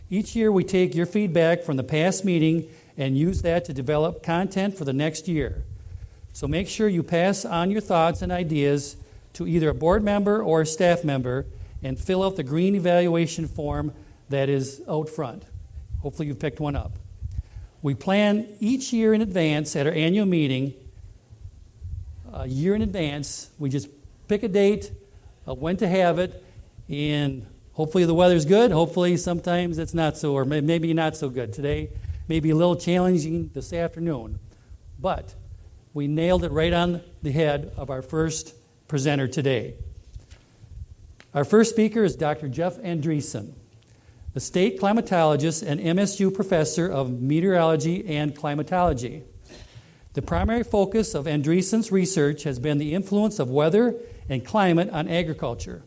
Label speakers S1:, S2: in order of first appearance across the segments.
S1: Each year we take your feedback from the past meeting and use that to develop content for the next year. So make sure you pass on your thoughts and ideas to either a board member or a staff member and fill out the green evaluation form that is out front. Hopefully you've picked one up. We plan each year in advance at our annual meeting, a year in advance. We just pick a date, when to have it, and hopefully the weather's good. Hopefully sometimes it's not so, or maybe not so good. Today may be a little challenging this afternoon. But we nailed it right on the head of our first presenter today. Our first speaker is Dr. Jeff Andresen, the state climatologist and MSU professor of meteorology and climatology. The primary focus of Andresen's research has been the influence of weather and climate on agriculture,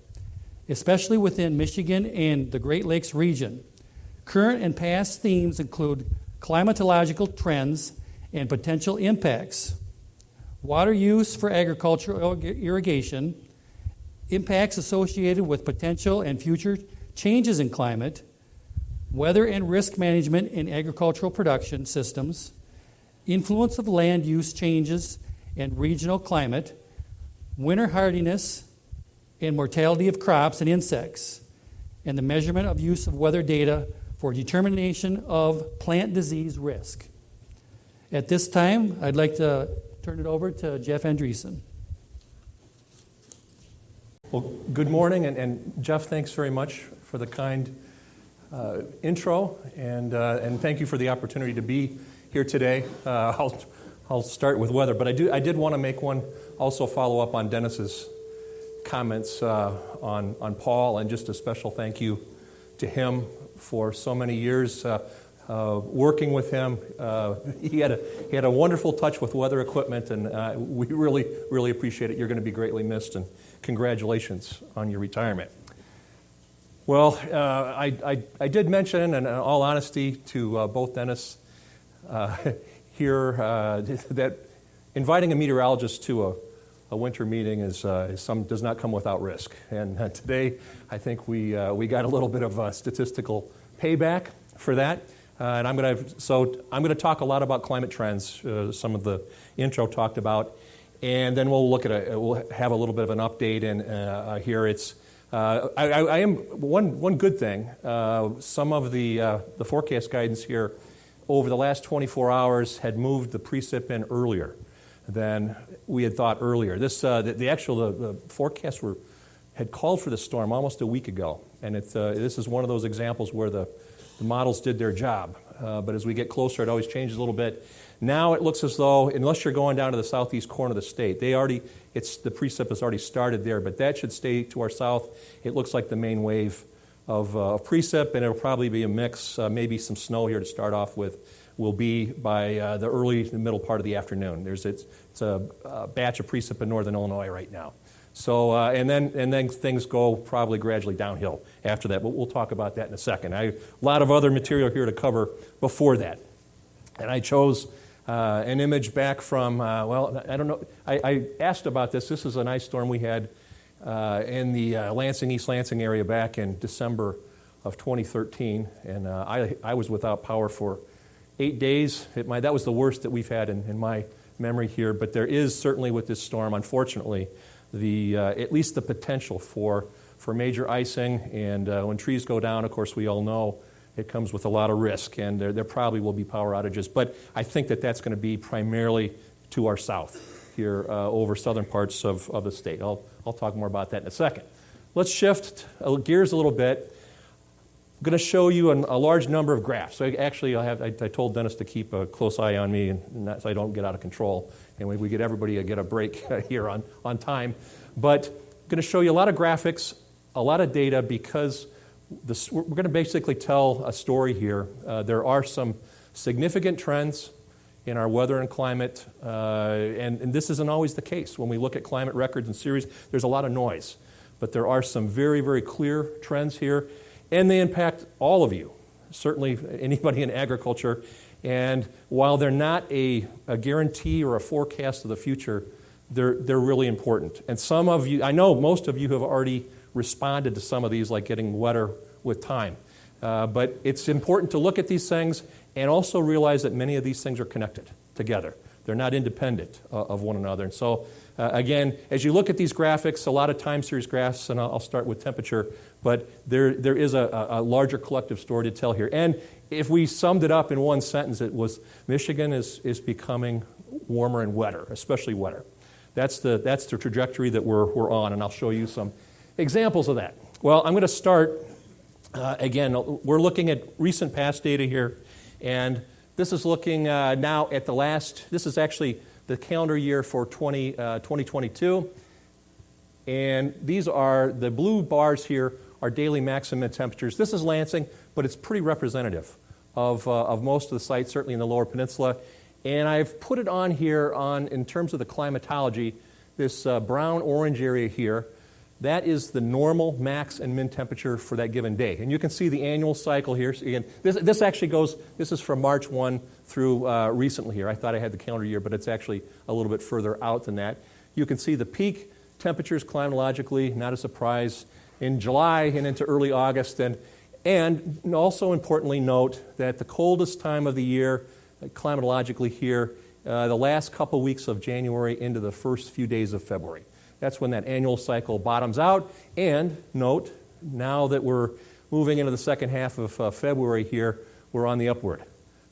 S1: especially within Michigan and the Great Lakes region. Current and past themes include climatological trends and potential impacts, water use for agricultural irrigation, impacts associated with potential and future changes in climate, weather and risk management in agricultural production systems, influence of land use changes and regional climate, winter hardiness and mortality of crops and insects, and the measurement of use of weather data for determination of plant disease risk. At this time, I'd like to turn it over to Jeff Andresen.
S2: Well, good morning, and Jeff, thanks very much for the kind intro, and thank you for the opportunity to be here today. I'll start with weather, but I did want to make one also follow up on Dennis's comments on Paul, and just a special thank you to him for so many years working with him. He had a wonderful touch with weather equipment, and we really appreciate it. You're going to be greatly missed, and congratulations on your retirement. Well, I did mention, and in all honesty, to both Dennis here, that inviting a meteorologist to a winter meeting does not come without risk. And today, I think we got a little bit of statistical payback for that. And I'm going to talk a lot about climate trends. Some of the intro talked about, and then we'll have a little bit of an update. And here it's. I am one good thing. Some of the forecast guidance here over the last 24 hours had moved the precip in earlier than we had thought earlier. The forecasts had called for the storm almost a week ago, and this is one of those examples where the models did their job. But as we get closer, it always changes a little bit. Now it looks as though, unless you're going down to the southeast corner of the state, the precip has already started there, but that should stay to our south. It looks like the main wave of precip, and it'll probably be a mix, maybe some snow here to start off with, will be by the early and middle part of the afternoon. It's a batch of precip in northern Illinois right now. So and then things go probably gradually downhill after that, but we'll talk about that in a second. A lot of other material here to cover before that, and I chose an image back from, I don't know, I asked about this. This is an ice storm we had in the East Lansing area back in December of 2013, and I was without power for 8 days. That was the worst that we've had in my memory here, but there is certainly with this storm, unfortunately, at least the potential for major icing, and when trees go down, of course, we all know it comes with a lot of risk, and there probably will be power outages. But I think that's going to be primarily to our south here over southern parts of the state. I'll talk more about that in a second. Let's shift gears a little bit. I'm going to show you a large number of graphs. So actually, I told Dennis to keep a close eye on me so I don't get out of control, and we get everybody get a break here on time. But I'm going to show you a lot of graphics, a lot of data, because we're going to basically tell a story here. There are some significant trends in our weather and climate, and this isn't always the case. When we look at climate records and series, there's a lot of noise. But there are some very, very clear trends here, and they impact all of you, certainly anybody in agriculture. And while they're not a guarantee or a forecast of the future, they're really important. And some of you, I know most of you have already responded to some of these, like getting wetter with time. But it's important to look at these things and also realize that many of these things are connected together. They're not independent of one another. And so, again, as you look at these graphics, a lot of time series graphs, and I'll start with temperature, but there is a larger collective story to tell here. And if we summed it up in one sentence, it was Michigan is becoming warmer and wetter, especially wetter. That's the trajectory that we're on, and I'll show you some examples of that. Well, I'm going to start, again, we're looking at recent past data here, and this is looking now at this is actually the calendar year for 2022, and these are, the blue bars here are daily maximum temperatures. This is Lansing, but it's pretty representative of most of the sites, certainly in the Lower Peninsula. And I've put it on here in terms of the climatology, this brown-orange area here. That is the normal max and min temperature for that given day. And you can see the annual cycle here. So again, this actually this is from March 1 through recently here. I thought I had the calendar year, but it's actually a little bit further out than that. You can see the peak temperatures climatologically, not a surprise, in July and into early August. And also importantly note that the coldest time of the year, climatologically here, the last couple weeks of January into the first few days of February. That's when that annual cycle bottoms out. And note, now that we're moving into the second half of February here, we're on the upward.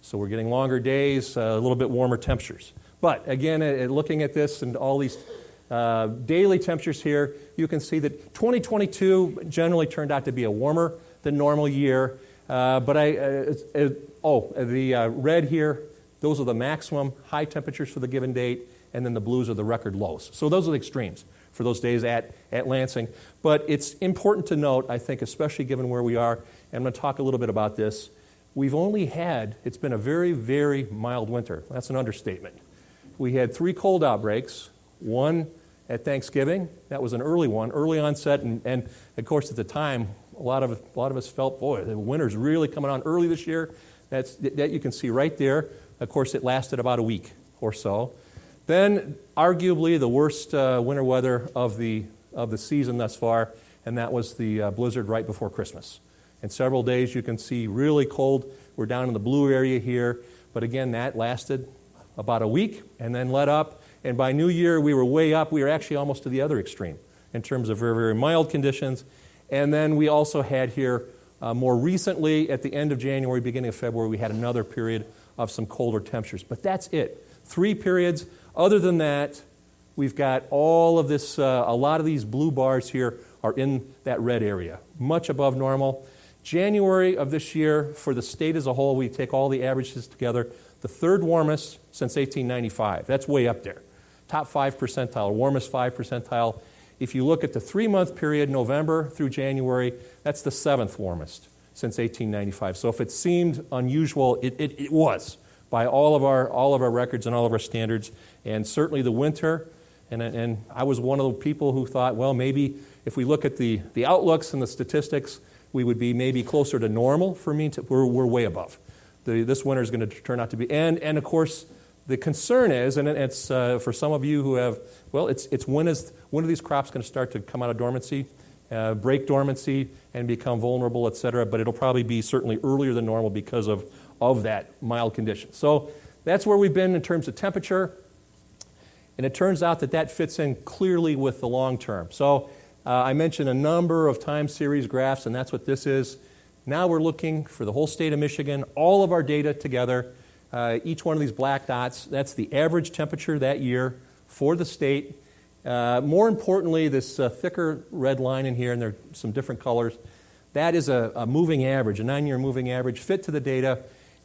S2: So we're getting longer days, a little bit warmer temperatures. But again, looking at this and all these daily temperatures here, you can see that 2022 generally turned out to be a warmer than normal year. But the red here, those are the maximum high temperatures for the given date, and then the blues are the record lows. So those are the extremes for those days at Lansing. But it's important to note, I think, especially given where we are, and I'm going to talk a little bit about this, it's been a very, very mild winter. That's an understatement. We had 3 cold outbreaks, one at Thanksgiving. That was an early one, early onset, and of course at the time, a lot of us felt, boy, the winter's really coming on early this year. That you can see right there. Of course, it lasted about a week or so. Then, arguably, the worst winter weather of the season thus far, and that was the blizzard right before Christmas. In several days, you can see really cold. We're down in the blue area here, but again, that lasted about a week and then let up. And by New Year, we were way up. We were actually almost to the other extreme in terms of very, very mild conditions. And then we also had here, more recently, at the end of January, beginning of February, we had another period of some colder temperatures. But that's it. 3 periods. Other than that, we've got all of this, a lot of these blue bars here are in that red area, much above normal. January of this year, for the state as a whole, we take all the averages together, the 3rd warmest since 1895. That's way up there. Top 5 percentile, warmest 5 percentile. If you look at the 3-month period, November through January, that's the 7th warmest since 1895. So if it seemed unusual, it was by all of our records and all of our standards. And certainly the winter, and I was one of the people who thought, well, maybe if we look at the outlooks and the statistics, we would be maybe closer to normal. For me, we're way above. This winter is going to turn out to be, and of course, the concern is, and it's for some of you who have, well, it's when are these crops going to start to come out of dormancy, break dormancy, and become vulnerable, et cetera? But it'll probably be certainly earlier than normal because of that mild condition. So that's where we've been in terms of temperature, and it turns out that fits in clearly with the long term. So I mentioned a number of time series graphs, and that's what this is. Now we're looking for the whole state of Michigan, all of our data together. Each one of these black dots, that's the average temperature that year for the state. More importantly, this thicker red line in here, and there are some different colors, that is a moving average, a 9-year moving average fit to the data,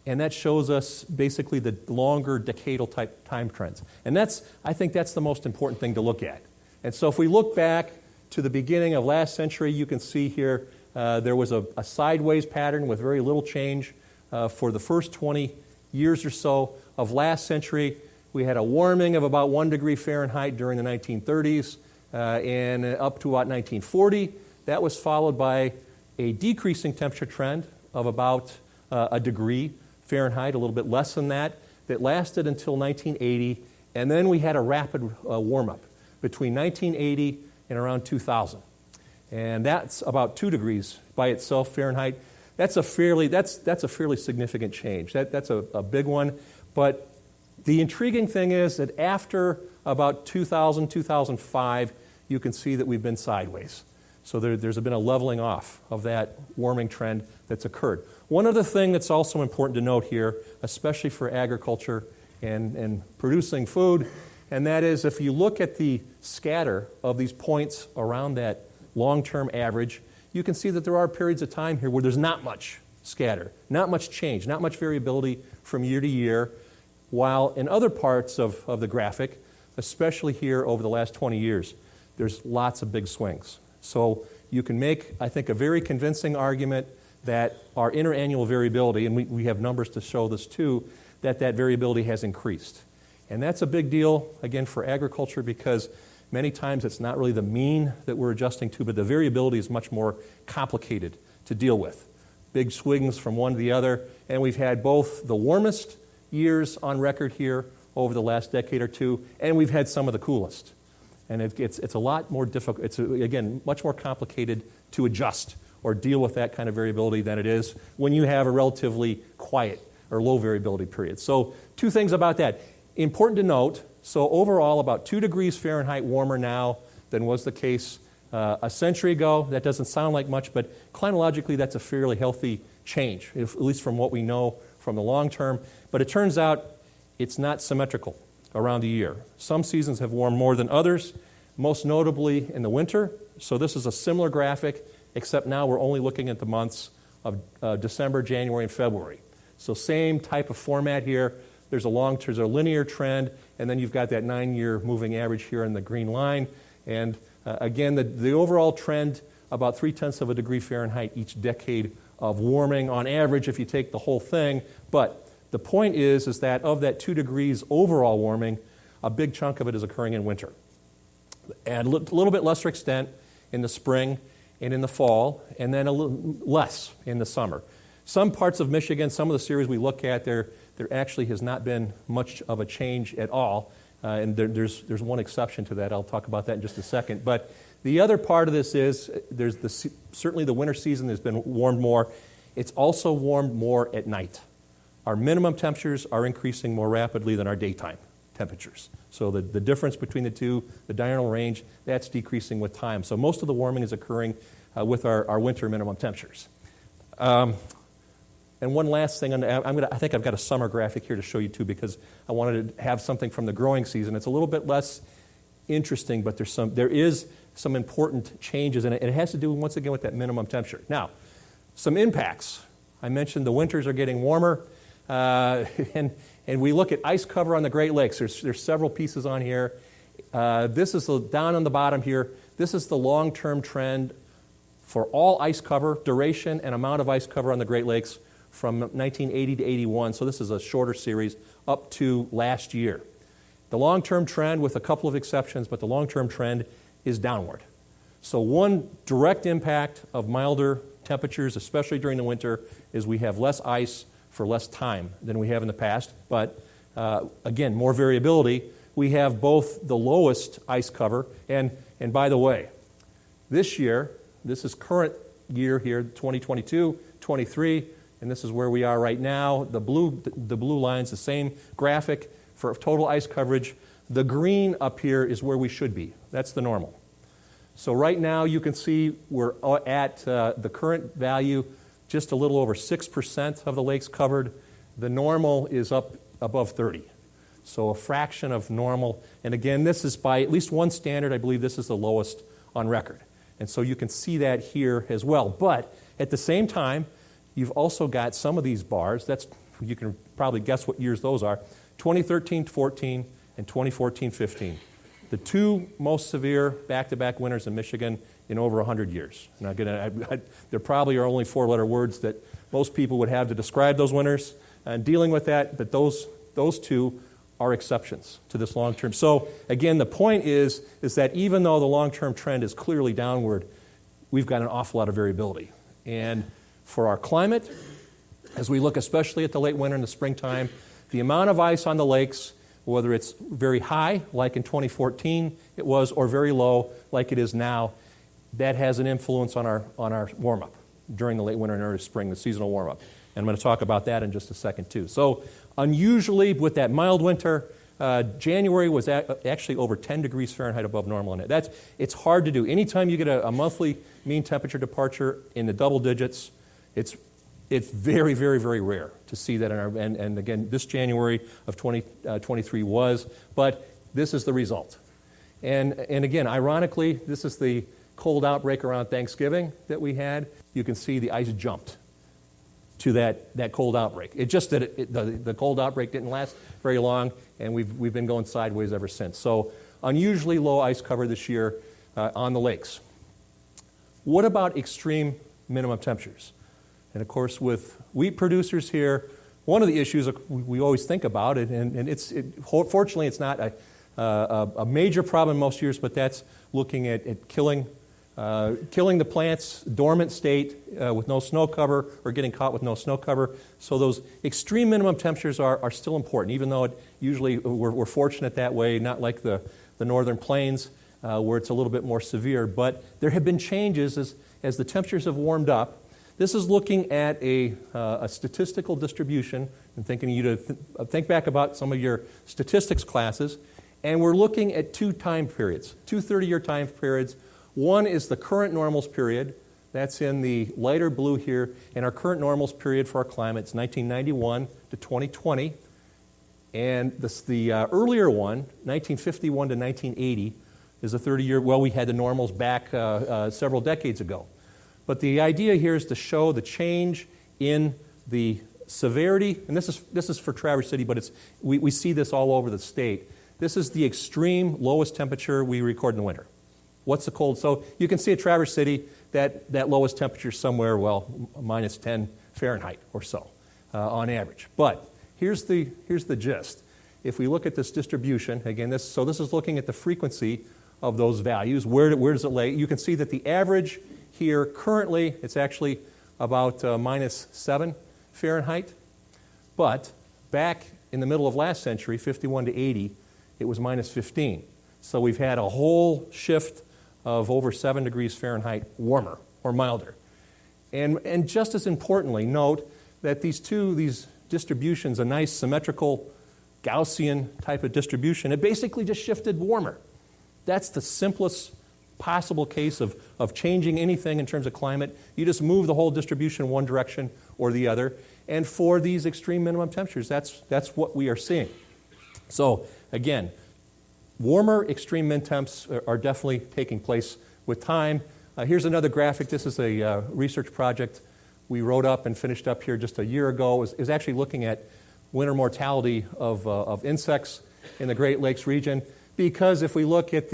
S2: and that shows us basically the longer decadal type time trends. And I think that's the most important thing to look at. And so if we look back to the beginning of last century, you can see here there was a sideways pattern with very little change for the first 20 years or so of last century. We had a warming of about 1 degree Fahrenheit during the 1930s and up to about 1940. That was followed by a decreasing temperature trend of about a degree Fahrenheit, a little bit less than that lasted until 1980. And then we had a rapid warm-up between 1980 and around 2000. And that's about 2 degrees by itself Fahrenheit. That's a fairly significant change. That's a big one. But the intriguing thing is that after about 2000, 2005, you can see that we've been sideways. So there's been a leveling off of that warming trend that's occurred. One other thing that's also important to note here, especially for agriculture and producing food, and that is if you look at the scatter of these points around that long-term average, you can see that there are periods of time here where there's not much scatter, not much change, not much variability from year to year, while in other parts of the graphic, especially here over the last 20 years, there's lots of big swings. So you can make, I think, a very convincing argument that our interannual variability, and we have numbers to show this too, that variability has increased. And that's a big deal, again, for agriculture because many times it's not really the mean that we're adjusting to, but the variability is much more complicated to deal with. Big swings from one to the other, and we've had both the warmest years on record here over the last decade or two, and we've had some of the coolest. And it's a lot more difficult, again, much more complicated to adjust or deal with that kind of variability than it is when you have a relatively quiet or low variability period. So two things about that. Important to note, so overall about 2 degrees Fahrenheit warmer now than was the case a century ago. That doesn't sound like much, but climatologically that's a fairly healthy change, at least from what we know from the long term. But it turns out it's not symmetrical around the year. Some seasons have warmed more than others, most notably in the winter. So this is a similar graphic, except now we're only looking at the months of December, January, and February. So same type of format here. There's a linear trend, and then you've got that 9-year moving average here in the green line. And again, the overall trend, about 0.3 of a degree Fahrenheit each decade of warming on average if you take the whole thing. But the point is that of that 2 degrees overall warming, a big chunk of it is occurring in winter. And a little bit lesser extent in the spring and in the fall, and then a little less in the summer. Some parts of Michigan, some of the series we look at, there actually has not been much of a change at all. And there's one exception to that. I'll talk about that in just a second. But the other part of this is certainly the winter season has been warmed more. It's also warmed more at night. Our minimum temperatures are increasing more rapidly than our daytime temperatures. So the difference between the two, the diurnal range, that's decreasing with time. So most of the warming is occurring with our winter minimum temperatures. And one last thing, I think I've got a summer graphic here to show you too because I wanted to have something from the growing season. It's a little bit less interesting, but there is some important changes, and it has to do once again with that minimum temperature. Now, some impacts. I mentioned the winters are getting warmer, and we look at ice cover on the Great Lakes. There's several pieces on here. This is down on the bottom here. This is the long-term trend for all ice cover, duration and amount of ice cover on the Great Lakes from 1980 to 81, so this is a shorter series, up to last year. The long-term trend, with a couple of exceptions, but the long-term trend is downward. So one direct impact of milder temperatures, especially during the winter, is we have less ice for less time than we have in the past. But again, more variability. We have both the lowest ice cover, and by the way, this year, this is current year here, 2022, 23, and this is where we are right now. The blue line's the same graphic for total ice coverage. The green up here is where we should be. That's the normal. So right now you can see we're at the current value, just a little over 6% of the lakes covered. The normal is up above 30. So a fraction of normal. And again, this is by at least one standard. I believe this is the lowest on record. And so you can see that here as well. But at the same time, you've also got some of these bars. You can probably guess what years those are. 2013-14 and 2014-15. The two most severe back-to-back winters in Michigan in over 100 years. Now, again, there probably are only 4-letter words that most people would have to describe those winters and dealing with that, but those two are exceptions to this long-term. So, again, the point is that even though the long-term trend is clearly downward, we've got an awful lot of variability. And for our climate, as we look especially at the late winter and the springtime, the amount of ice on the lakes, whether it's very high, like in 2014 it was, or very low, like it is now, that has an influence on our warm-up. during the late winter and early spring, the seasonal warm-up. And I'm going to talk about that in just a second, too. So unusually, with that mild winter, January was actually over 10 degrees Fahrenheit above normal. And it's hard to do. Anytime you get a monthly mean temperature departure in the double digits, it's very, very, very rare to see that in our, and again, this January of 2023 was, but this is the result. And again, ironically, this is the cold outbreak around Thanksgiving that we had. You can see the ice jumped to that cold outbreak. It just that the cold outbreak didn't last very long, and we've been going sideways ever since. So unusually low ice cover this year on the lakes. What about extreme minimum temperatures? And of course, with wheat producers here, one of the issues we always think about it, and fortunately it's not a major problem most years, but that's looking at killing the plant's dormant state with no snow cover or getting caught with no snow cover. So those extreme minimum temperatures are still important, even though usually we're fortunate that way, not like the northern plains where it's a little bit more severe. But there have been changes as the temperatures have warmed up. This is looking at a statistical distribution and thinking you to think back about some of your statistics classes. And we're looking at two time periods, two 30-year time periods. One is the current normals period. That's in the lighter blue here. And our current normals period for our climate is 1991 to 2020. And the earlier one, 1951 to 1980, is a 30-year, well, we had the normals back several decades ago. But the idea here is to show the change in the severity, and this is for Traverse City, but we see this all over the state. This is the extreme lowest temperature we record in the winter. What's the cold? So you can see at Traverse City that lowest temperature somewhere, well, minus 10 Fahrenheit or so on average. But here's the gist. If we look at this distribution, again, this is looking at the frequency of those values. Where does it lay? You can see that the average here currently, it's actually about minus 7 Fahrenheit. But back in the middle of last century, 51 to 80, it was minus 15. So we've had a whole shift of over 7 degrees Fahrenheit warmer or milder. And just as importantly, note that these distributions, a nice symmetrical Gaussian type of distribution, it basically just shifted warmer. That's the simplest possible case of changing anything in terms of climate. You just move the whole distribution one direction or the other. And for these extreme minimum temperatures, that's what we are seeing. So again, warmer extreme min temps are definitely taking place with time. Here's another graphic. This is a research project we wrote up and finished up here just a year ago. It was actually looking at winter mortality of insects in the Great Lakes region. Because if we look at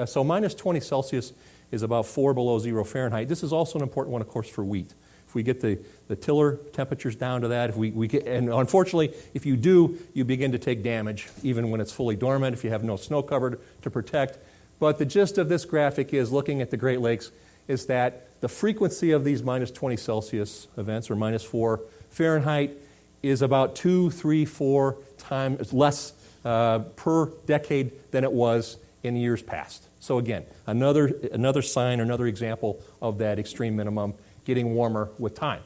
S2: so minus 20 Celsius is about 4 below 0 Fahrenheit. This is also an important one, of course, for wheat. If we get the tiller temperatures down to that, and unfortunately, if you do, you begin to take damage, even when it's fully dormant, if you have no snow cover to protect. But the gist of this graphic is looking at the Great Lakes is that the frequency of these minus 20 Celsius events, or minus 4 Fahrenheit, is about 2, 3, 4 times less per decade than it was in years past. So again, another sign, another example of that extreme minimum getting warmer with time.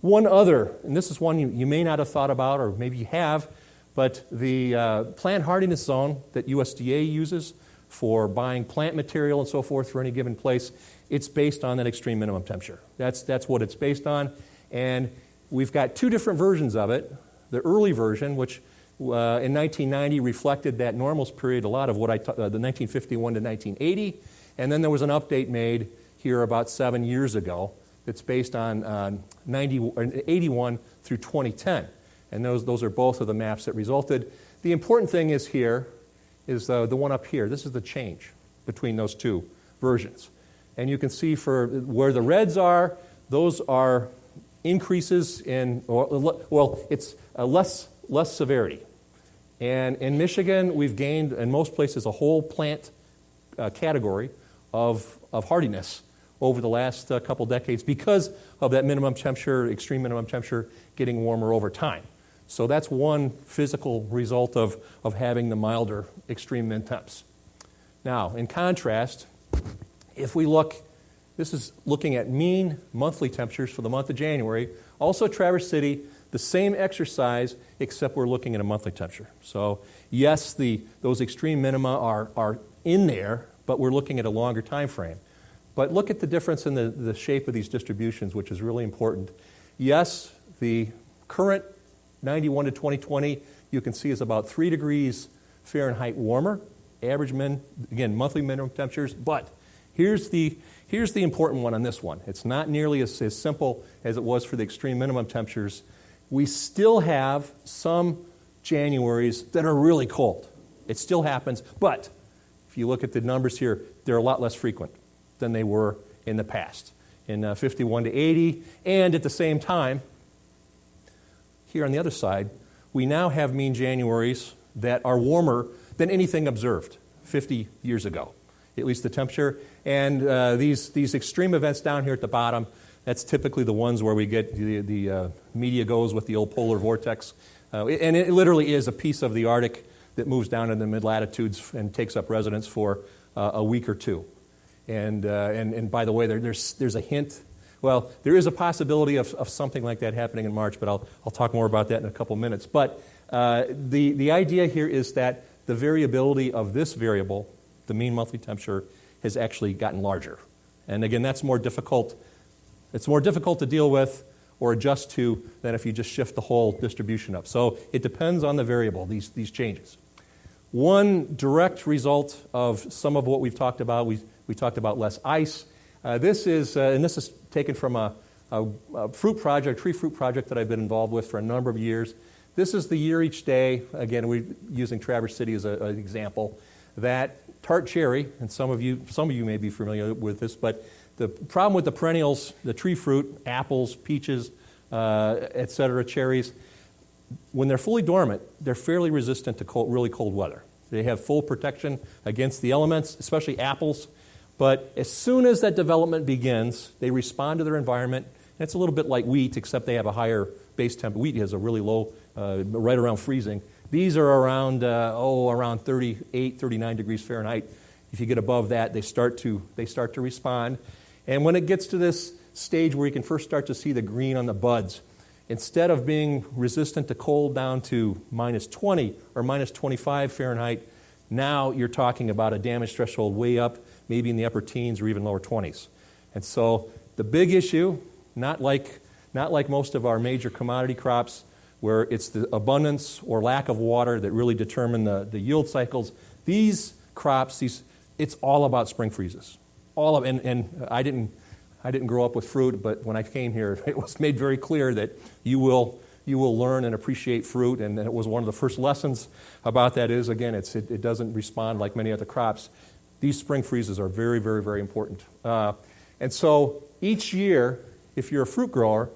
S2: One other, and this is one you may not have thought about, or maybe you have, but the plant hardiness zone that USDA uses for buying plant material and so forth for any given place, it's based on that extreme minimum temperature. That's what it's based on. And we've got two different versions of it. The early version, which in 1990 reflected that normals period, a lot of what the 1951 to 1980, and then there was an update made here about 7 years ago that's based on 81 through 2010, and those are both of the maps that resulted. The important thing is here is the one up here. This is the change between those two versions, and you can see for where the reds are, those are increases in, it's less severity. And in Michigan, we've gained, in most places, a whole plant category of hardiness over the last couple decades because of that minimum temperature, extreme minimum temperature, getting warmer over time. So that's one physical result of having the milder extreme min temps. Now, in contrast, if we look, This is looking at mean monthly temperatures for the month of January. Also Traverse City, the same exercise, except we're looking at a monthly temperature. So yes, those extreme minima are in there, but we're looking at a longer time frame. But look at the difference in the shape of these distributions, which is really important. Yes, the current 91 to 2020, you can see is about 3 degrees Fahrenheit warmer, average monthly minimum temperatures. But here's the important one on this one. It's not nearly as simple as it was for the extreme minimum temperatures. We still have some Januaries that are really cold. It still happens, but if you look at the numbers here, they're a lot less frequent than they were in the past, in 51 to 80. And at the same time, here on the other side, we now have mean Januaries that are warmer than anything observed 50 years ago, at least the temperature. And these extreme events down here at the bottom, that's typically the ones where we get the media goes with the old polar vortex. And it literally is a piece of the Arctic that moves down in the mid-latitudes and takes up residence for a week or two. And by the way, there's a hint. Well, there is a possibility of something like that happening in March, but I'll talk more about that in a couple minutes. But the idea here is that the variability of this variable, the mean monthly temperature, has actually gotten larger. And again, that's more difficult. It's more difficult to deal with or adjust to than if you just shift the whole distribution up. So it depends on the variable, these changes. One direct result of some of what we've talked about, we talked about less ice. This is taken from a fruit project, tree fruit project that I've been involved with for a number of years. This is the year each day. Again, we're using Traverse City as an example. That tart cherry, and some of you may be familiar with this, but the problem with the perennials, the tree fruit, apples, peaches, etc., cherries, when they're fully dormant, they're fairly resistant to really cold weather. They have full protection against the elements, especially apples. But as soon as that development begins, they respond to their environment. And it's a little bit like wheat, except they have a higher base temp. Wheat has a really low, right around freezing. These are around 38, 39 degrees Fahrenheit. If you get above that, they start to respond. And when it gets to this stage where you can first start to see the green on the buds, instead of being resistant to cold down to minus 20 or minus 25 Fahrenheit, now you're talking about a damage threshold way up, maybe in the upper teens or even lower 20s. And so the big issue, not like most of our major commodity crops, where it's the abundance or lack of water that really determine the yield cycles. These crops, it's all about spring freezes. And I didn't grow up with fruit, but when I came here, it was made very clear that you will learn and appreciate fruit, and it was one of the first lessons about that is, again, it doesn't respond like many other crops. These spring freezes are very, very, very important. And so each year, if you're a fruit grower,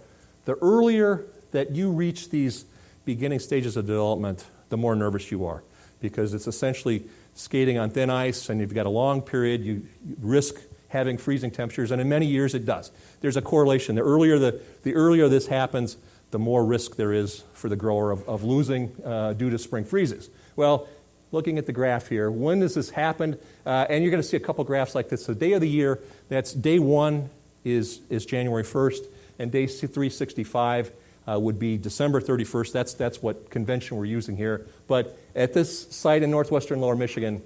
S2: the earlier that you reach these beginning stages of development, the more nervous you are, because it's essentially skating on thin ice, and you've got a long period. You risk having freezing temperatures, and in many years it does. There's a correlation. The earlier this happens, the more risk there is for the grower of losing due to spring freezes. Well, looking at the graph here, when does this happen? And you're going to see a couple graphs like this. The day of the year, that's day 1 is January 1st, and day 365 would be December 31st. That's what convention we're using here. But at this site in northwestern Lower Michigan,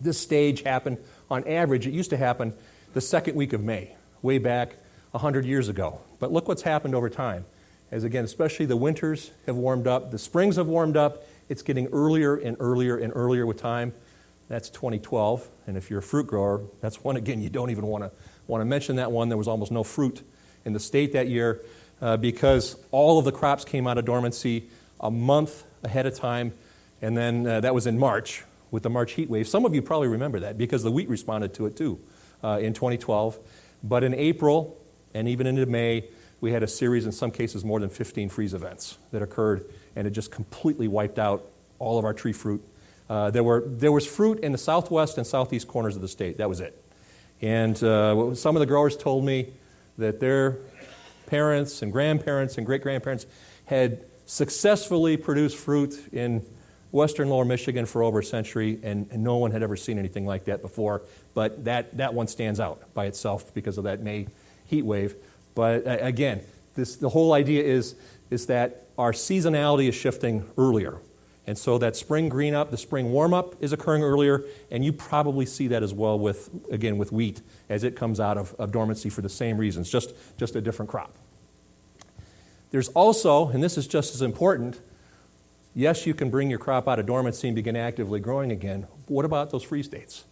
S2: this stage happened, on average, it used to happen the second week of May, way back 100 years ago. But look what's happened over time. As again, especially the winters have warmed up, the springs have warmed up, it's getting earlier and earlier and earlier with time. That's 2012. And if you're a fruit grower, that's one, again, you don't even want to mention that one. There was almost no fruit in the state that year because all of the crops came out of dormancy a month ahead of time. And then that was in March with the March heat wave. Some of you probably remember that because the wheat responded to it too in 2012. But in April and even into May, we had a series, in some cases, more than 15 freeze events that occurred, and it just completely wiped out all of our tree fruit. There was fruit in the southwest and southeast corners of the state. That was it. And some of the growers told me that their parents and grandparents and great-grandparents had successfully produced fruit in western lower Michigan for over a century, and no one had ever seen anything like that before. But that one stands out by itself because of that May heat wave. But again, the whole idea is that our seasonality is shifting earlier. And so that spring green up, the spring warm up is occurring earlier, and you probably see that as well with wheat as it comes out of dormancy for the same reasons, just a different crop. There's also, and this is just as important, yes, you can bring your crop out of dormancy and begin actively growing again. But what about those freeze dates?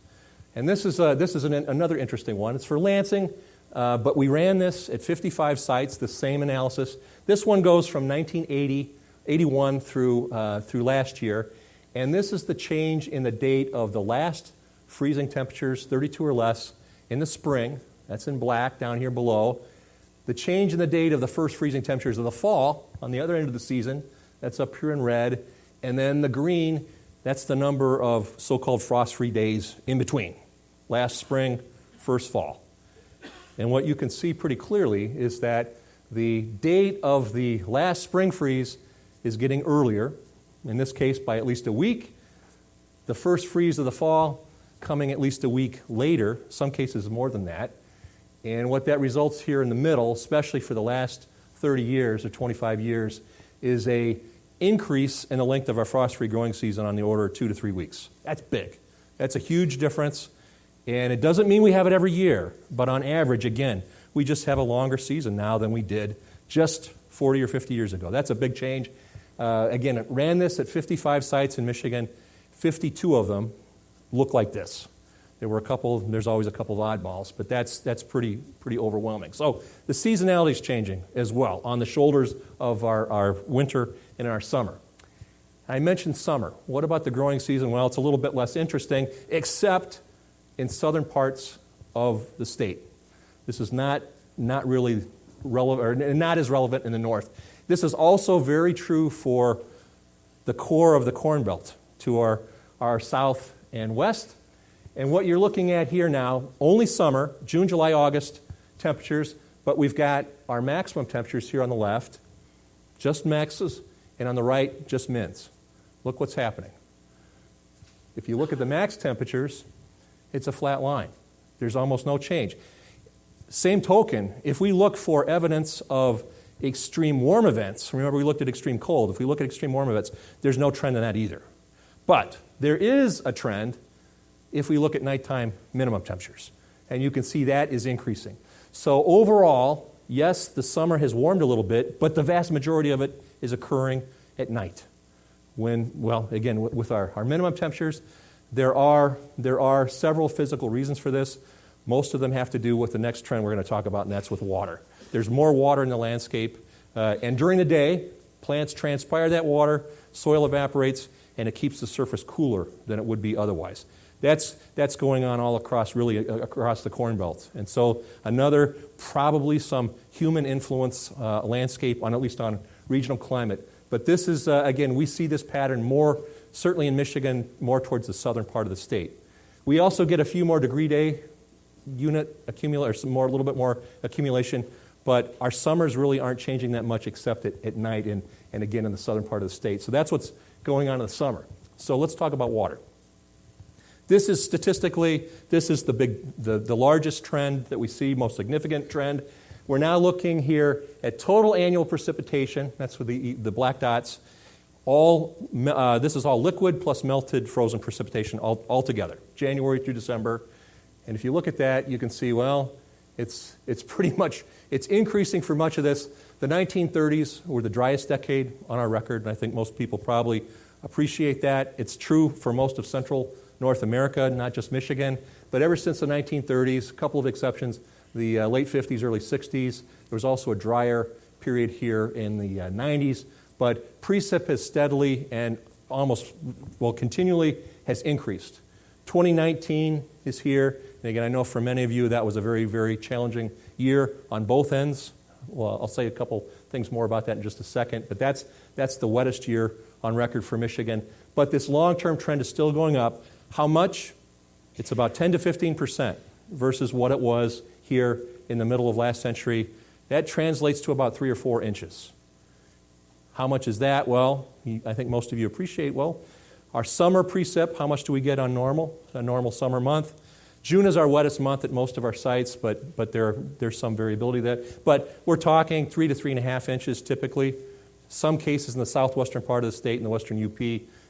S2: And this is another interesting one. It's for Lansing, but we ran this at 55 sites, the same analysis. This one goes from 1981 through last year, and this is the change in the date of the last freezing temperatures, 32 or less, in the spring. That's in black down here below. The change in the date of the first freezing temperatures of the fall on the other end of the season. That's up here in red. And then the green, that's the number of so-called frost-free days in between. Last spring, first fall. And what you can see pretty clearly is that the date of the last spring freeze is getting earlier, in this case by at least a week. The first freeze of the fall coming at least a week later, some cases more than that. And what that results here in the middle, especially for the last 30 years or 25 years, is a increase in the length of our frost-free growing season on the order of 2 to 3 weeks. That's big. That's a huge difference. And it doesn't mean we have it every year, but on average, again, we just have a longer season now than we did just 40 or 50 years ago. That's a big change. Again, it ran this at 55 sites in Michigan. 52 of them look like this. There's always a couple of oddballs, but that's pretty overwhelming. So the seasonality is changing as well on the shoulders of our winter and our summer. I mentioned summer. What about the growing season? Well, it's a little bit less interesting, except in southern parts of the state. This is not really relevant, or not as relevant in the north. This is also very true for the core of the Corn Belt to our south and west. And what you're looking at here now, only summer, June, July, August temperatures, but we've got our maximum temperatures here on the left, just maxes, and on the right, just mins. Look what's happening. If you look at the max temperatures, it's a flat line. There's almost no change. Same token, if we look for evidence of extreme warm events, remember we looked at extreme cold, if we look at extreme warm events, there's no trend in that either. But there is a trend if we look at nighttime minimum temperatures. And you can see that is increasing. So overall, yes, the summer has warmed a little bit, but the vast majority of it is occurring at night. Again, with our minimum temperatures, there are several physical reasons for this. Most of them have to do with the next trend we're going to talk about, and that's with water. There's more water in the landscape, and during the day, plants transpire that water, soil evaporates, and it keeps the surface cooler than it would be otherwise. That's going on all across the Corn Belt. And so another, probably some human influence landscape, at least on regional climate. But this is, again, we see this pattern more, certainly in Michigan, more towards the southern part of the state. We also get a few more degree day unit accumulation, a little bit more accumulation, but our summers really aren't changing that much except at night and again in the southern part of the state. So that's what's going on in the summer. So let's talk about water. This is statistically, the largest trend that we see, most significant trend. We're now looking here at total annual precipitation. That's with the black dots. This is all liquid plus melted frozen precipitation all together, January through December. And if you look at that, you can see, well, it's pretty much, it's increasing for much of this. The 1930s were the driest decade on our record, and I think most people probably appreciate that. It's true for most of central North America, not just Michigan. But ever since the 1930s, a couple of exceptions, the late 50s, early 60s, there was also a drier period here in the 90s. But precip has steadily and continually has increased. 2019 is here. And again, I know for many of you that was a very, very challenging year on both ends. Well, I'll say a couple things more about that in just a second. But that's the wettest year on record for Michigan. But this long-term trend is still going up. How much? It's about 10 to 15% versus what it was here in the middle of last century. That translates to about 3 or 4 inches. How much is that? Well, I think most of you appreciate, Our summer precip, how much do we get on a normal summer month? June is our wettest month at most of our sites, but there's some variability there. But we're talking 3 to 3.5 inches typically. Some cases in the southwestern part of the state, in the western UP,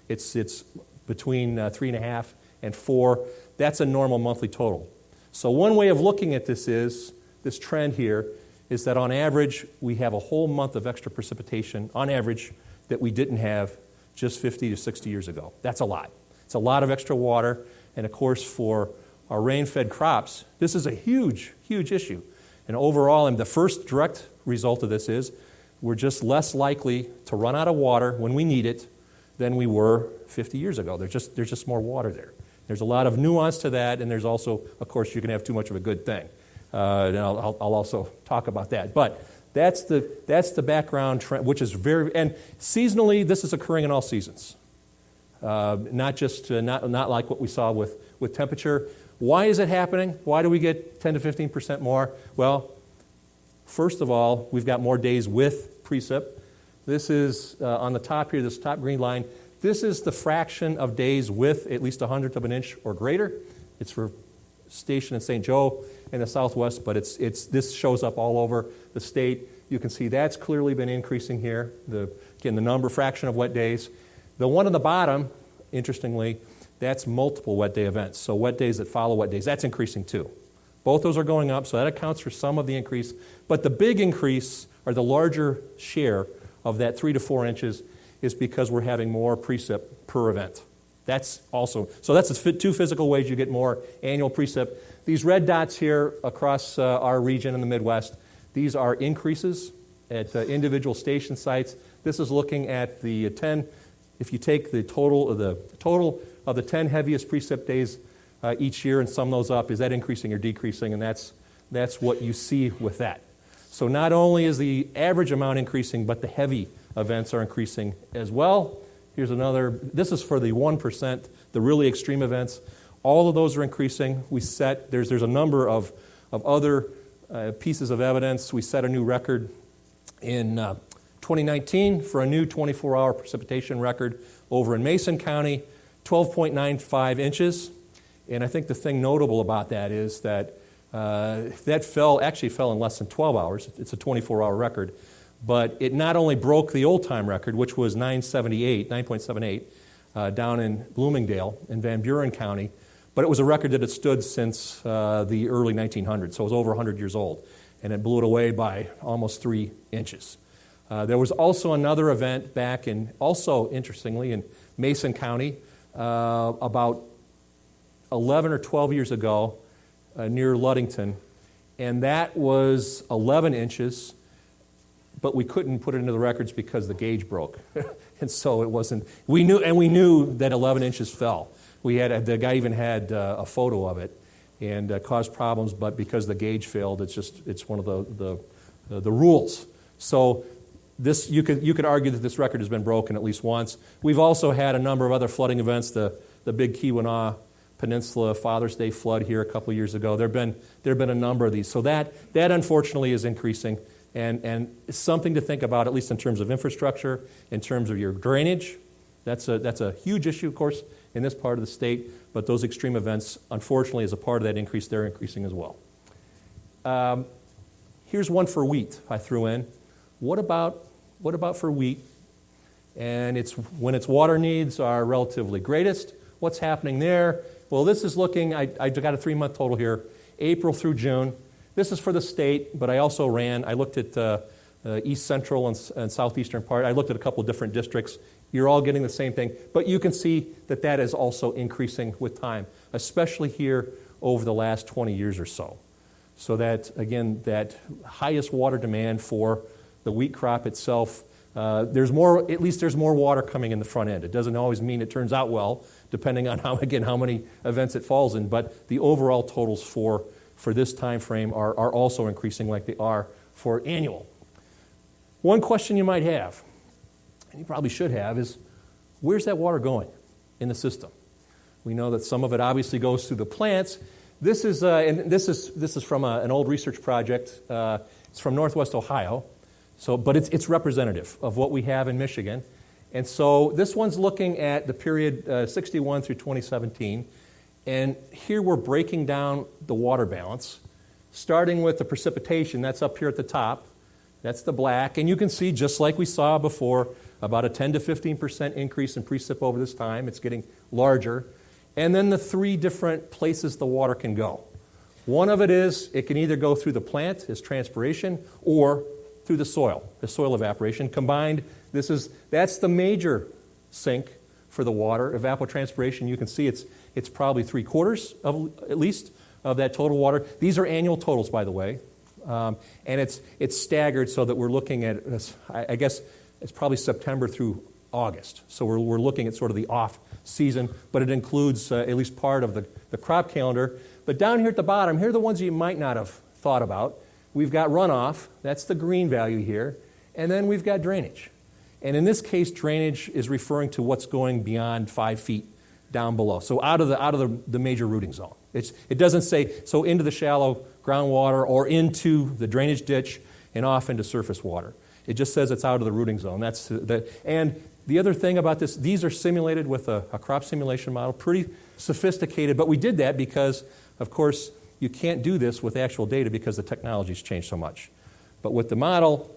S2: it's between 3.5 and 4. That's a normal monthly total. So one way of looking at this trend here, is that on average, we have a whole month of extra precipitation, on average, that we didn't have just 50 to 60 years ago. That's a lot. It's a lot of extra water, and of course, for our rain-fed crops, this is a huge, huge issue. And overall, and the first direct result of this is we're just less likely to run out of water when we need it than we were 50 years ago. There's just more water there. There's a lot of nuance to that, and there's also, of course, you can have too much of a good thing. And I'll also talk about that. But that's the background trend, which is and seasonally, this is occurring in all seasons. Not like what we saw with temperature. Why is it happening? Why do we get 10 to 15% more? Well, first of all, we've got more days with precip. This is on the top here, this top green line. This is the fraction of days with at least 1/100 of an inch or greater. It's for station in St. Joe in the southwest, but this shows up all over the state. You can see that's clearly been increasing here. The fraction of wet days. The one on the bottom, interestingly, that's multiple wet day events. So wet days that follow wet days, that's increasing too. Both those are going up, so that accounts for some of the increase. But the big increase, or the larger share of that 3 to 4 inches, is because we're having more precip per event. That's the two physical ways you get more annual precip. These red dots here across our region in the Midwest, these are increases at individual station sites. This is looking at the 10, if you take the total of the 10 heaviest precip days each year and sum those up, is that increasing or decreasing? And that's what you see with that. So not only is the average amount increasing, but the heavy events are increasing as well. Here's another. This is for the 1%, the really extreme events. All of those are increasing. There's a number of other pieces of evidence. We set a new record in 2019 for a new 24-hour precipitation record over in Mason County, 12.95 inches. And I think the thing notable about that is that that actually fell in less than 12 hours. It's a 24-hour record. But it not only broke the old-time record, which was 9.78 down in Bloomingdale in Van Buren County, but it was a record that had stood since the early 1900s, so it was over 100 years old, and it blew it away by almost 3 inches. There was also another event back interestingly, in Mason County about 11 or 12 years ago near Ludington, and that was 11 inches, but we couldn't put it into the records because the gauge broke. And so it wasn't, we knew that 11 inches fell. The guy even had a photo of it and caused problems, but because the gauge failed, it's one of the rules. So you could argue that this record has been broken at least once. We've also had a number of other flooding events, the big Keweenaw Peninsula Father's Day flood here a couple years ago. There have been a number of these. So that unfortunately is increasing. And it's something to think about, at least in terms of infrastructure, in terms of your drainage. That's a huge issue, of course, in this part of the state. But those extreme events, unfortunately, as a part of that increase, they're increasing as well. Here's one for wheat I threw in. What about for wheat? And it's when its water needs are relatively greatest. What's happening there? Well, this is looking, I've got a 3-month total here, April through June. This is for the state, but I looked at east central and southeastern part. I looked at a couple of different districts. You're all getting the same thing, but you can see that is also increasing with time, especially here over the last 20 years or so. So that, again, that highest water demand for the wheat crop itself, there's more water coming in the front end. It doesn't always mean it turns out well, depending on how many events it falls in, but the overall totals for this time frame are also increasing like they are for annual. One question you might have, and you probably should have, is where's that water going in the system? We know that some of it obviously goes through the plants. This is from an old research project. It's from Northwest Ohio, but it's representative of what we have in Michigan. And so this one's looking at the period 61 through 2017. And here we're breaking down the water balance, starting with the precipitation. That's up here at the top. That's the black. And you can see, just like we saw before, about a 10 to 15% increase in precip over this time. It's getting larger. And then the three different places the water can go. One of it is it can either go through the plant as transpiration or through the soil evaporation. Combined, that's the major sink for the water. Evapotranspiration, you can see it's probably 3/4 of, at least, of that total water. These are annual totals, by the way. And it's staggered so that we're looking at, I guess, it's probably September through August. So we're looking at sort of the off season, but it includes at least part of the crop calendar. But down here at the bottom, here are the ones you might not have thought about. We've got runoff, that's the green value here, and then we've got drainage. And in this case, drainage is referring to what's going beyond 5 feet down below. So out of the major rooting zone. It doesn't say, so into the shallow groundwater or into the drainage ditch and off into surface water. It just says it's out of the rooting zone. And the other thing about this, these are simulated with a crop simulation model, pretty sophisticated, but we did that because, of course, you can't do this with actual data because the technology's changed so much. But with the model,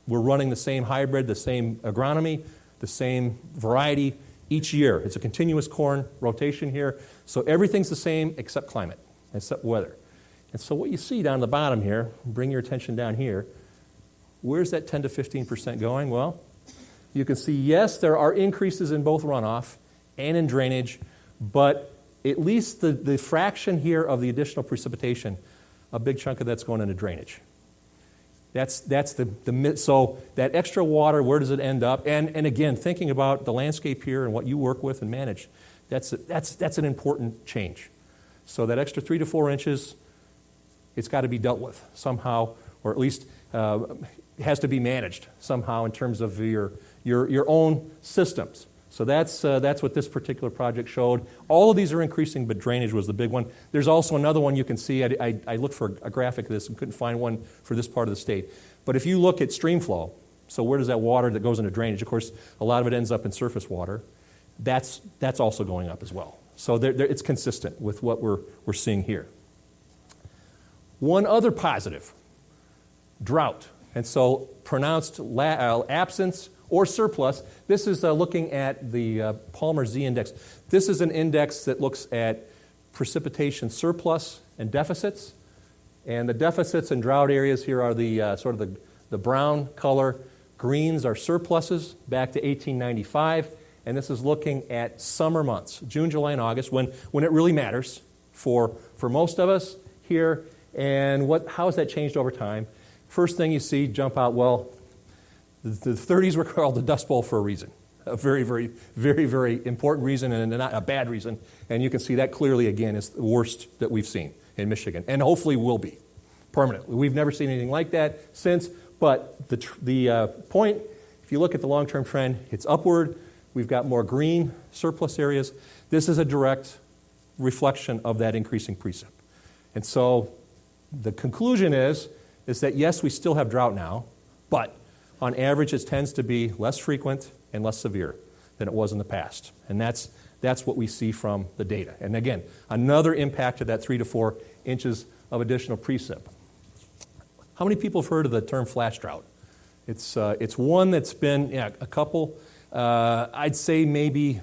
S2: we're running the same hybrid, the same agronomy, the same variety each year. It's a continuous corn rotation here, so everything's the same except climate, except weather. And so what you see down the bottom here, bring your attention down here, where's that 10 to 15% going? Well, you can see, yes, there are increases in both runoff and in drainage, but at least the fraction here of the additional precipitation, a big chunk of that's going into drainage. That's so that extra water, where does it end up? And again, thinking about the landscape here and what you work with and manage, that's an important change. So that extra 3 to 4 inches, it's got to be dealt with somehow, or at least it has to be managed somehow in terms of your own systems. So that's what this particular project showed. All of these are increasing, but drainage was the big one. There's also another one you can see. I looked for a graphic of this and couldn't find one for this part of the state. But if you look at stream flow, so where does that water that goes into drainage, of course, a lot of it ends up in surface water. That's also going up as well. So it's consistent with what we're seeing here. One other positive, drought. And so pronounced absence or surplus. This is looking at the Palmer Z index. This is an index that looks at precipitation surplus and deficits. And the deficits and drought areas here are the sort of the brown color. Greens are surpluses back to 1895. And this is looking at summer months, June, July, and August, when it really matters for most of us here. And how has that changed over time? First thing you see jump out, well, the 30s were called the Dust Bowl for a reason. A very, very, very, very important reason and not a bad reason. And you can see that clearly, again, is the worst that we've seen in Michigan. And hopefully will be permanently. We've never seen anything like that since. But the point, if you look at the long-term trend, it's upward. We've got more green surplus areas. This is a direct reflection of that increasing precip. And so the conclusion is that yes, we still have drought now, but on average it tends to be less frequent and less severe than it was in the past. And that's what we see from the data. And again, another impact of that 3 to 4 inches of additional precip. How many people have heard of the term flash drought? It's one that's been a couple. I'd say maybe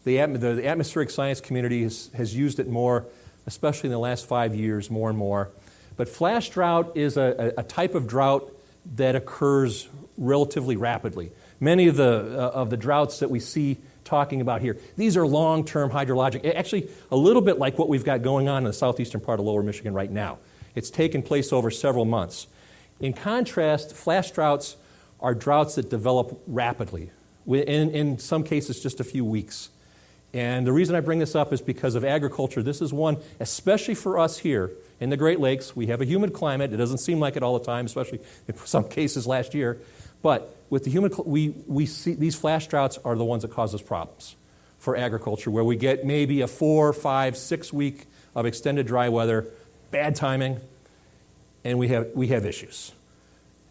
S2: the atmospheric science community has used it more, especially in the last 5 years, more and more. But flash drought is a type of drought that occurs relatively rapidly. Many of the droughts that we see talking about here, these are long-term hydrologic, actually a little bit like what we've got going on in the southeastern part of lower Michigan right now. It's taken place over several months. In contrast, flash droughts are droughts that develop rapidly, in some cases just a few weeks. And the reason I bring this up is because of agriculture. This is one, especially for us here in the Great Lakes. We have a humid climate. It doesn't seem like it all the time, especially in some cases last year. But with the humid, we see these flash droughts are the ones that cause us problems for agriculture, where we get maybe a 4, 5, 6 week of extended dry weather, bad timing, and we have issues.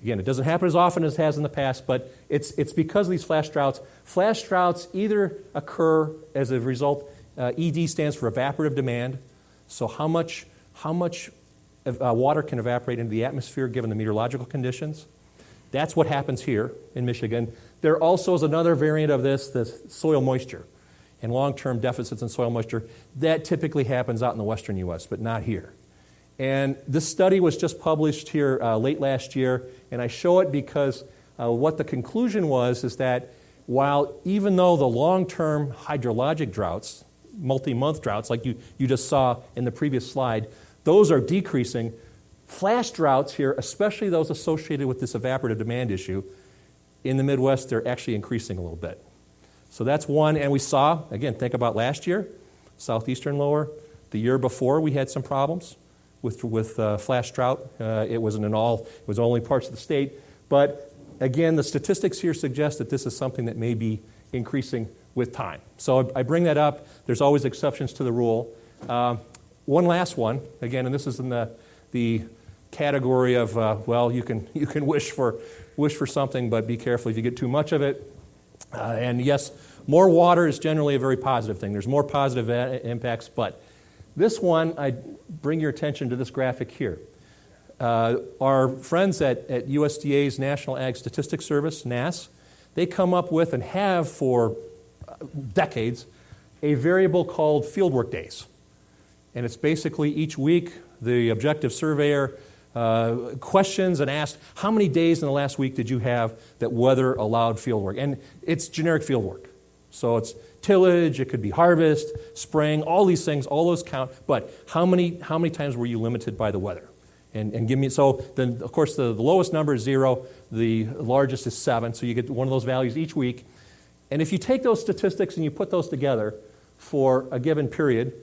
S2: Again, it doesn't happen as often as it has in the past, but it's because of these flash droughts. Flash droughts either occur as a result, ED stands for evaporative demand, so how much water can evaporate into the atmosphere given the meteorological conditions. That's what happens here in Michigan. There also is another variant of this, the soil moisture and long-term deficits in soil moisture. That typically happens out in the western U.S., but not here. And this study was just published here late last year, and I show it because what the conclusion was is that while even though the long-term hydrologic droughts, multi-month droughts like you just saw in the previous slide, those are decreasing, flash droughts here, especially those associated with this evaporative demand issue, in the Midwest, they're actually increasing a little bit. So that's one, and we saw, again, think about last year, southeastern lower. The year before, we had some problems with flash drought. It was only parts of the state. But again, the statistics here suggest that this is something that may be increasing with time. So I bring that up. There's always exceptions to the rule. One last one, again, and this is in the category of, you can wish for something, but be careful if you get too much of it. And yes, more water is generally a very positive thing. There's more positive impacts, but this one, I bring your attention to this graphic here. Our friends at USDA's National Ag Statistics Service, NASS, they come up with and have for decades a variable called fieldwork days. And it's basically each week the objective surveyor questions and asks, how many days in the last week did you have that weather allowed fieldwork? And it's generic fieldwork. So it's tillage, it could be harvest, spraying, all these things, all those count. But how many times were you limited by the weather? And give me, so then of course the lowest number is 0, the largest is 7, so you get one of those values each week. And if you take those statistics and you put those together for a given period,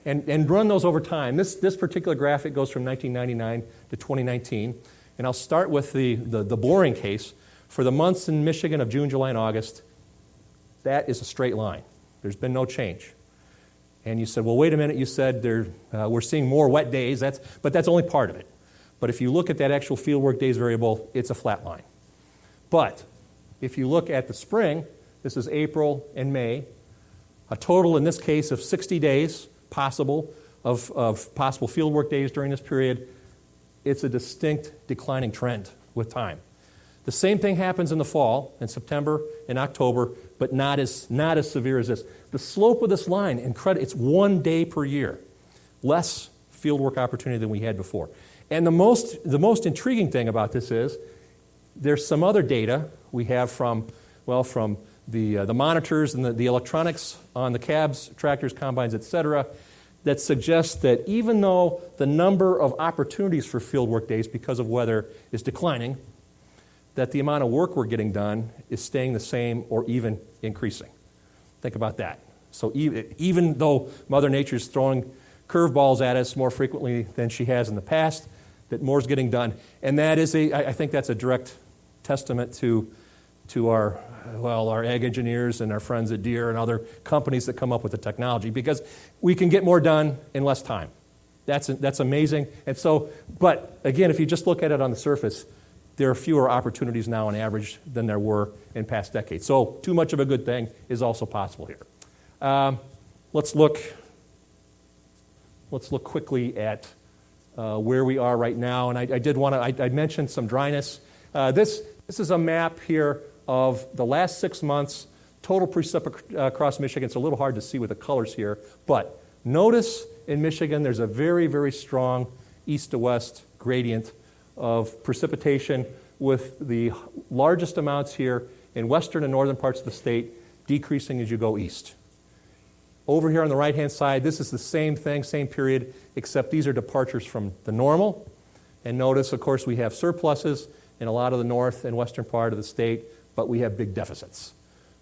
S2: and run those over time. This particular graphic goes from 1999 to 2019, and I'll start with the boring case. For the months in Michigan of June, July, and August, that is a straight line. There's been no change. And you said, well, wait a minute, you said we're seeing more wet days, but that's only part of it. But if you look at that actual fieldwork days variable, it's a flat line. But if you look at the spring, this is April and May, a total in this case of 60 days possible of possible fieldwork days during this period, it's a distinct declining trend with time. The same thing happens in the fall, in September and October, but not as severe as this. The slope of this line, it's 1 day per year, less fieldwork opportunity than we had before. And the most intriguing thing about this is there's some other data we have from the monitors and the electronics on the cabs, tractors, combines, etc., that suggests that even though the number of opportunities for fieldwork days because of weather is declining, that the amount of work we're getting done is staying the same or even increasing. Think about that. So even though Mother Nature's throwing curveballs at us more frequently than she has in the past, that more is getting done. And that is I think that's a direct testament to our ag engineers and our friends at Deere and other companies that come up with the technology, because we can get more done in less time. That's amazing. And so, but again, if you just look at it on the surface, there are fewer opportunities now on average than there were in past decades. So too much of a good thing is also possible here. Let's look quickly at where we are right now. And I mentioned some dryness. This is a map here of the last 6 months, total precip across Michigan. It's a little hard to see with the colors here, but notice in Michigan there's a very, very strong east to west gradient of precipitation, with the largest amounts here in western and northern parts of the state decreasing as you go east. Over here on the right-hand side, this is the same thing, same period, except these are departures from the normal. And notice, of course, we have surpluses in a lot of the north and western part of the state, but we have big deficits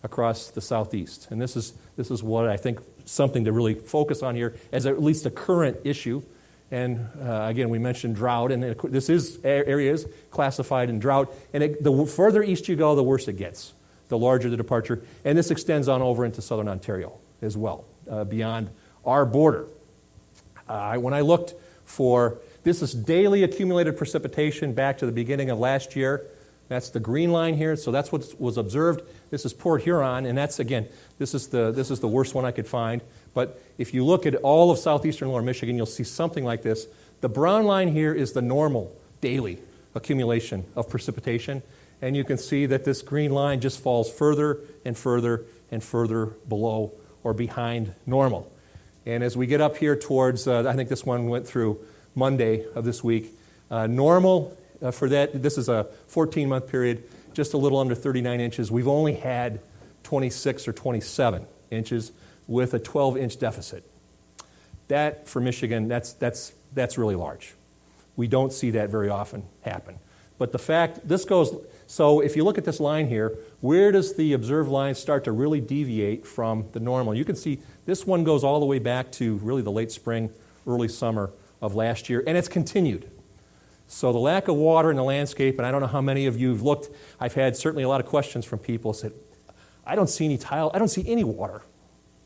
S2: across the southeast. And this is what I think something to really focus on here as at least a current issue. And again, we mentioned drought, and this is areas classified in drought. And the further east you go, the worse it gets, the larger the departure. And this extends on over into southern Ontario as well, beyond our border. When I looked for This is daily accumulated precipitation back to the beginning of last year. That's the green line here, so that's what was observed. This is Port Huron, and that's, again, this is the worst one I could find. But if you look at all of southeastern lower Michigan, you'll see something like this. The brown line here is the normal daily accumulation of precipitation, and you can see that this green line just falls further and further and further below or behind normal. And as we get up here towards, I think this one went through Monday of this week, normal for that, this is a 14-month period, just a little under 39 inches. We've only had 26 or 27 inches with a 12-inch deficit. That, for Michigan, that's really large. We don't see that very often happen. But the fact, this goes, so if you look at this line here, where does the observed line start to really deviate from the normal? You can see this one goes all the way back to really the late spring, early summer of last year, and it's continued. So the lack of water in the landscape, and I don't know how many of you have looked, I've had certainly a lot of questions from people said, I don't see any tile, I don't see any water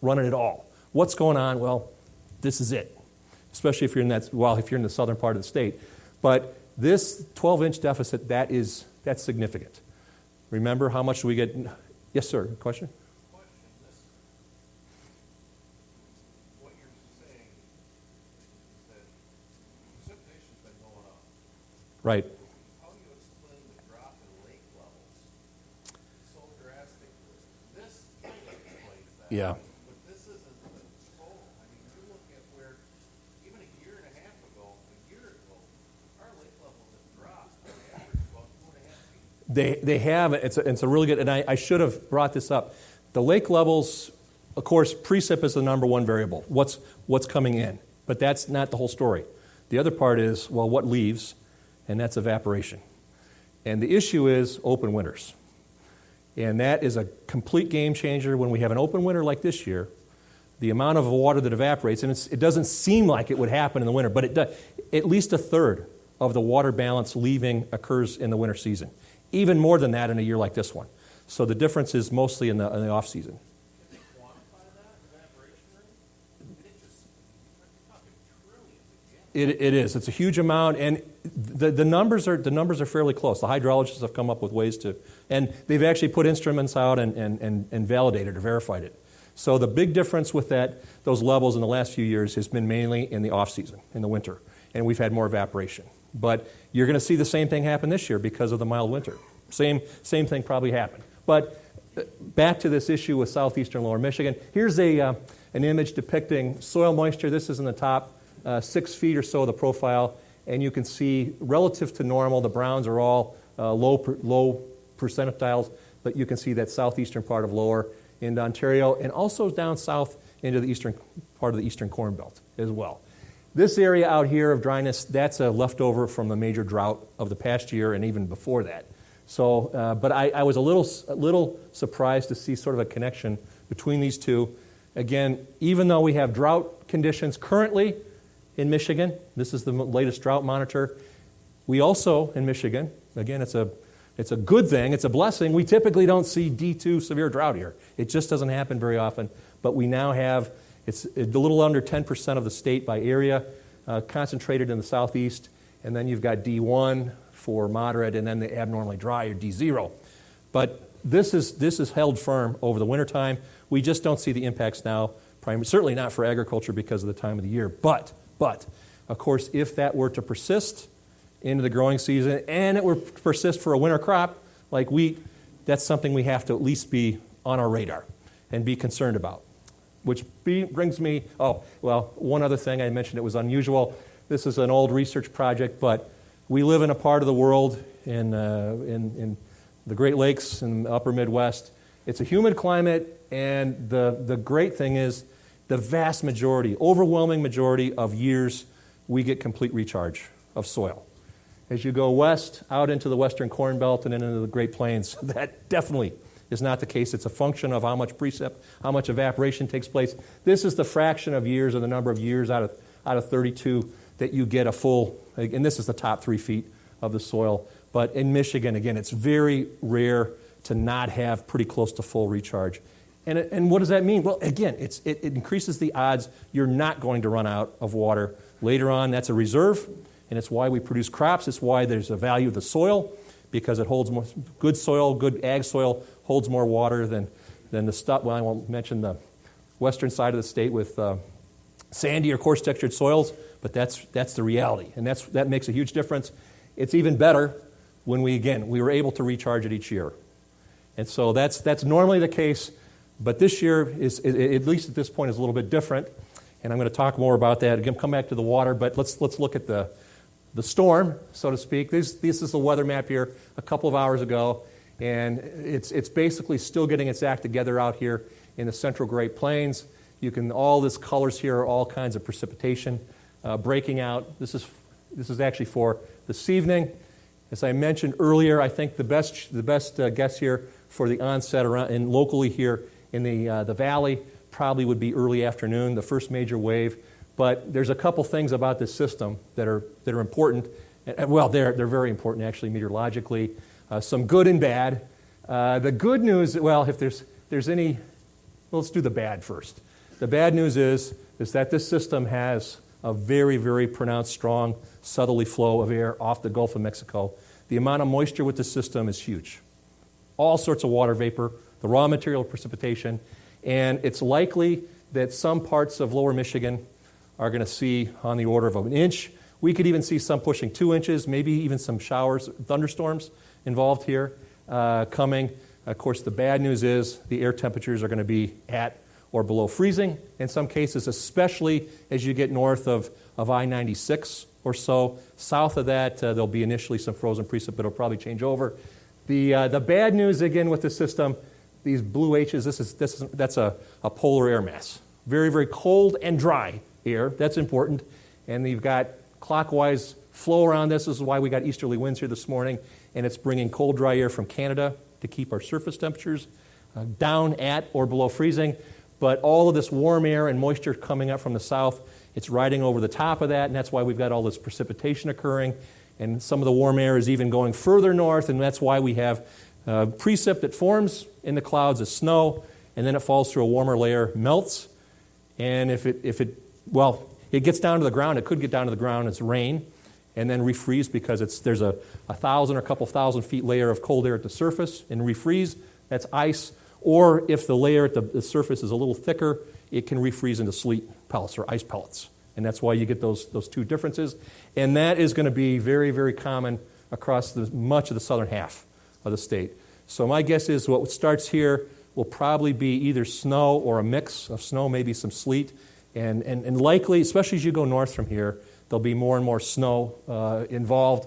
S2: running at all. What's going on? Well, this is it, especially if you're in if you're in the southern part of the state. But this 12-inch deficit, that's significant. Remember how much we get? Yes, sir. Question?
S3: What you're saying is that precipitation's been going up.
S2: Right.
S3: How do you explain the drop in lake levels so drastically? This kind of explains that.
S2: Yeah.
S3: But this isn't the total. I mean, you look at where even a year and a half ago, our lake levels have dropped on average about 2.5 feet.
S2: They have. It's a really good, and I should have brought this up. The lake levels, of course, precip is the number one variable. What's coming in? But that's not the whole story. The other part is, well, what leaves? And that's evaporation. And the issue is open winters. And that is a complete game changer when we have an open winter like this year. The amount of water that evaporates, and it doesn't seem like it would happen in the winter, but it does. At least a third of the water balance leaving occurs in the winter season. Even more than that in a year like this one. So the difference is mostly in the off season.
S3: Can they quantify that evaporation rate? You're talking trillions again.
S2: It is. It's a huge amount, and the numbers are fairly close. The hydrologists have come up with ways to, and they've actually put instruments out and validated or verified it. So the big difference with those levels in the last few years has been mainly in the off season, in the winter, and we've had more evaporation. But you're going to see the same thing happen this year because of the mild winter. Same thing probably happened. But back to this issue with southeastern lower Michigan. Here's an image depicting soil moisture. This is in the top 6 feet or so of the profile, and you can see relative to normal, the browns are all low percentiles, but you can see that southeastern part of lower into Ontario and also down south into the eastern part of the eastern Corn Belt as well. This area out here of dryness, that's a leftover from the major drought of the past year and even before that. So, but I was a little surprised to see sort of a connection between these two. Again, even though we have drought conditions currently in Michigan, this is the latest drought monitor, we also, in Michigan, again, it's a good thing, it's a blessing, we typically don't see D2 severe drought here. It just doesn't happen very often, but we now have, it's a little under 10% of the state by area, concentrated in the southeast, and then you've got D1 for moderate, and then the abnormally dry, or D0. But this is held firm over the wintertime. We just don't see the impacts now, certainly not for agriculture because of the time of the year. But, of course, if that were to persist into the growing season, and it were to persist for a winter crop like wheat, that's something we have to at least be on our radar and be concerned about. Which brings me, one other thing I mentioned, it was unusual. This is an old research project, but we live in a part of the world in the Great Lakes and the upper Midwest. It's a humid climate, and the great thing is the vast majority, overwhelming majority of years, we get complete recharge of soil. As you go west, out into the western Corn Belt and into the Great Plains, that definitely is not the case. It's a function of how much precip, how much evaporation takes place. This is the fraction of years or the number of years out of 32 that you get a full, and this is the top 3 feet of the soil. But in Michigan, again, it's very rare to not have pretty close to full recharge. And what does that mean? Well, again, it increases the odds you're not going to run out of water later on. That's a reserve, and it's why we produce crops. It's why there's a value of the soil, because it holds more, good soil, good ag soil holds more water than the stuff. Well, I won't mention the western side of the state with sandy or coarse textured soils, but that's the reality, and that makes a huge difference. It's even better when we were able to recharge it each year. And so that's normally the case, but this year is, at least at this point, is a little bit different, and I'm going to talk more about that. Again, come back to the water, but let's look at the storm, so to speak. This is the weather map here a couple of hours ago, and it's basically still getting its act together out here in the central Great Plains. All these colors here are all kinds of precipitation breaking out. This is actually for this evening. As I mentioned earlier, I think the best guess here for the onset around and locally here in the valley probably would be early afternoon, the first major wave. But there's a couple things about this system that are important. Well, they're very important actually meteorologically. Some good and bad. The good news, well, if there's any, let's do the bad first. The bad news is that this system has a very, very pronounced, strong southerly flow of air off the Gulf of Mexico. The amount of moisture with the system is huge. All sorts of water vapor, the raw material precipitation, and it's likely that some parts of lower Michigan are going to see on the order of an inch. We could even see some pushing 2 inches, maybe even some showers, thunderstorms involved here coming. Of course, the bad news is the air temperatures are going to be at or below freezing in some cases, especially as you get north of I-96 or so. South of that, there'll be initially some frozen precip, but it'll probably change over. The bad news, again, with the system, these blue H's, that's a polar air mass. Very, very cold and dry air. That's important. And you've got clockwise flow around this. This is why we got easterly winds here this morning. And it's bringing cold, dry air from Canada to keep our surface temperatures down at or below freezing. But all of this warm air and moisture coming up from the south, it's riding over the top of that, and that's why we've got all this precipitation occurring. And some of the warm air is even going further north, and that's why we have precip that forms in the clouds as snow, and then it falls through a warmer layer, melts, and if it gets down to the ground, it could get down to the ground as rain, and then refreeze because there's a 1,000 or a couple thousand feet layer of cold air at the surface, and refreeze, that's ice. Or if the layer at the surface is a little thicker, it can refreeze into sleet pellets or ice pellets. And that's why you get those two differences. And that is going to be very, very common across much of the southern half of the state. So my guess is what starts here will probably be either snow or a mix of snow, maybe some sleet. And likely, especially as you go north from here, there'll be more and more snow involved.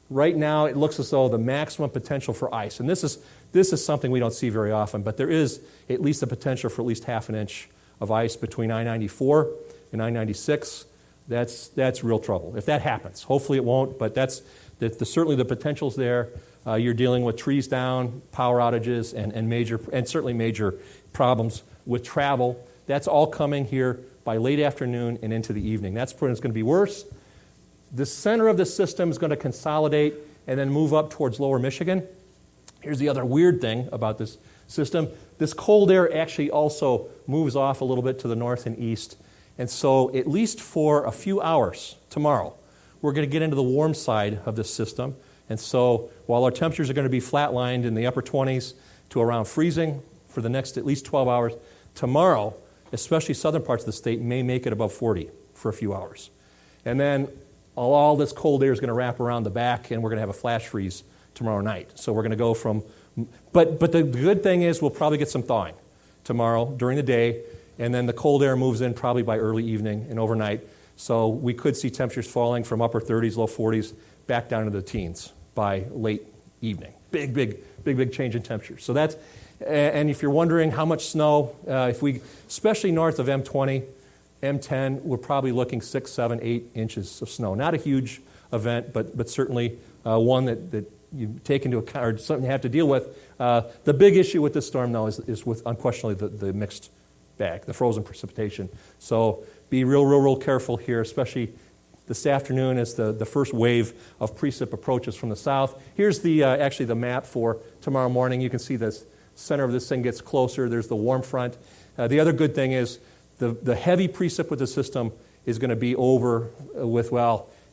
S2: Right now, it looks as though the maximum potential for ice, and this is something we don't see very often, but there is at least a potential for at least half an inch of ice between I-94 and I-96. That's real trouble. If that happens, hopefully it won't, but certainly the potential's there. You're dealing with trees down, power outages, and certainly major problems with travel. That's all coming here by late afternoon and into the evening. That's when it's going to be worse. The center of the system is going to consolidate and then move up towards lower Michigan. Here's the other weird thing about this system. This cold air actually also moves off a little bit to the north and east. And so at least for a few hours tomorrow, we're going to get into the warm side of this system. And so while our temperatures are going to be flatlined in the upper 20s to around freezing for the next at least 12 hours, tomorrow, especially southern parts of the state, may make it above 40 for a few hours. And then all this cold air is going to wrap around the back, and we're going to have a flash freeze tomorrow night. So we're going to go from, but the good thing is we'll probably get some thawing tomorrow during the day, and then the cold air moves in probably by early evening and overnight. So we could see temperatures falling from upper 30s, low 40s, back down to the teens by late evening. Big change in temperature. So that's, and if you're wondering how much snow, especially north of M20, M10, we're probably looking 6, 7, 8 inches of snow. Not a huge event, but certainly one that you take into account or something you have to deal with. The big issue with this storm, though, is with unquestionably the mixed bag, the frozen precipitation. So be real careful here, especially this afternoon as the first wave of precip approaches from the south. Here's actually the map for tomorrow morning. You can see the center of this thing gets closer. There's the warm front. The other good thing is the heavy precip with the system is going to be over with,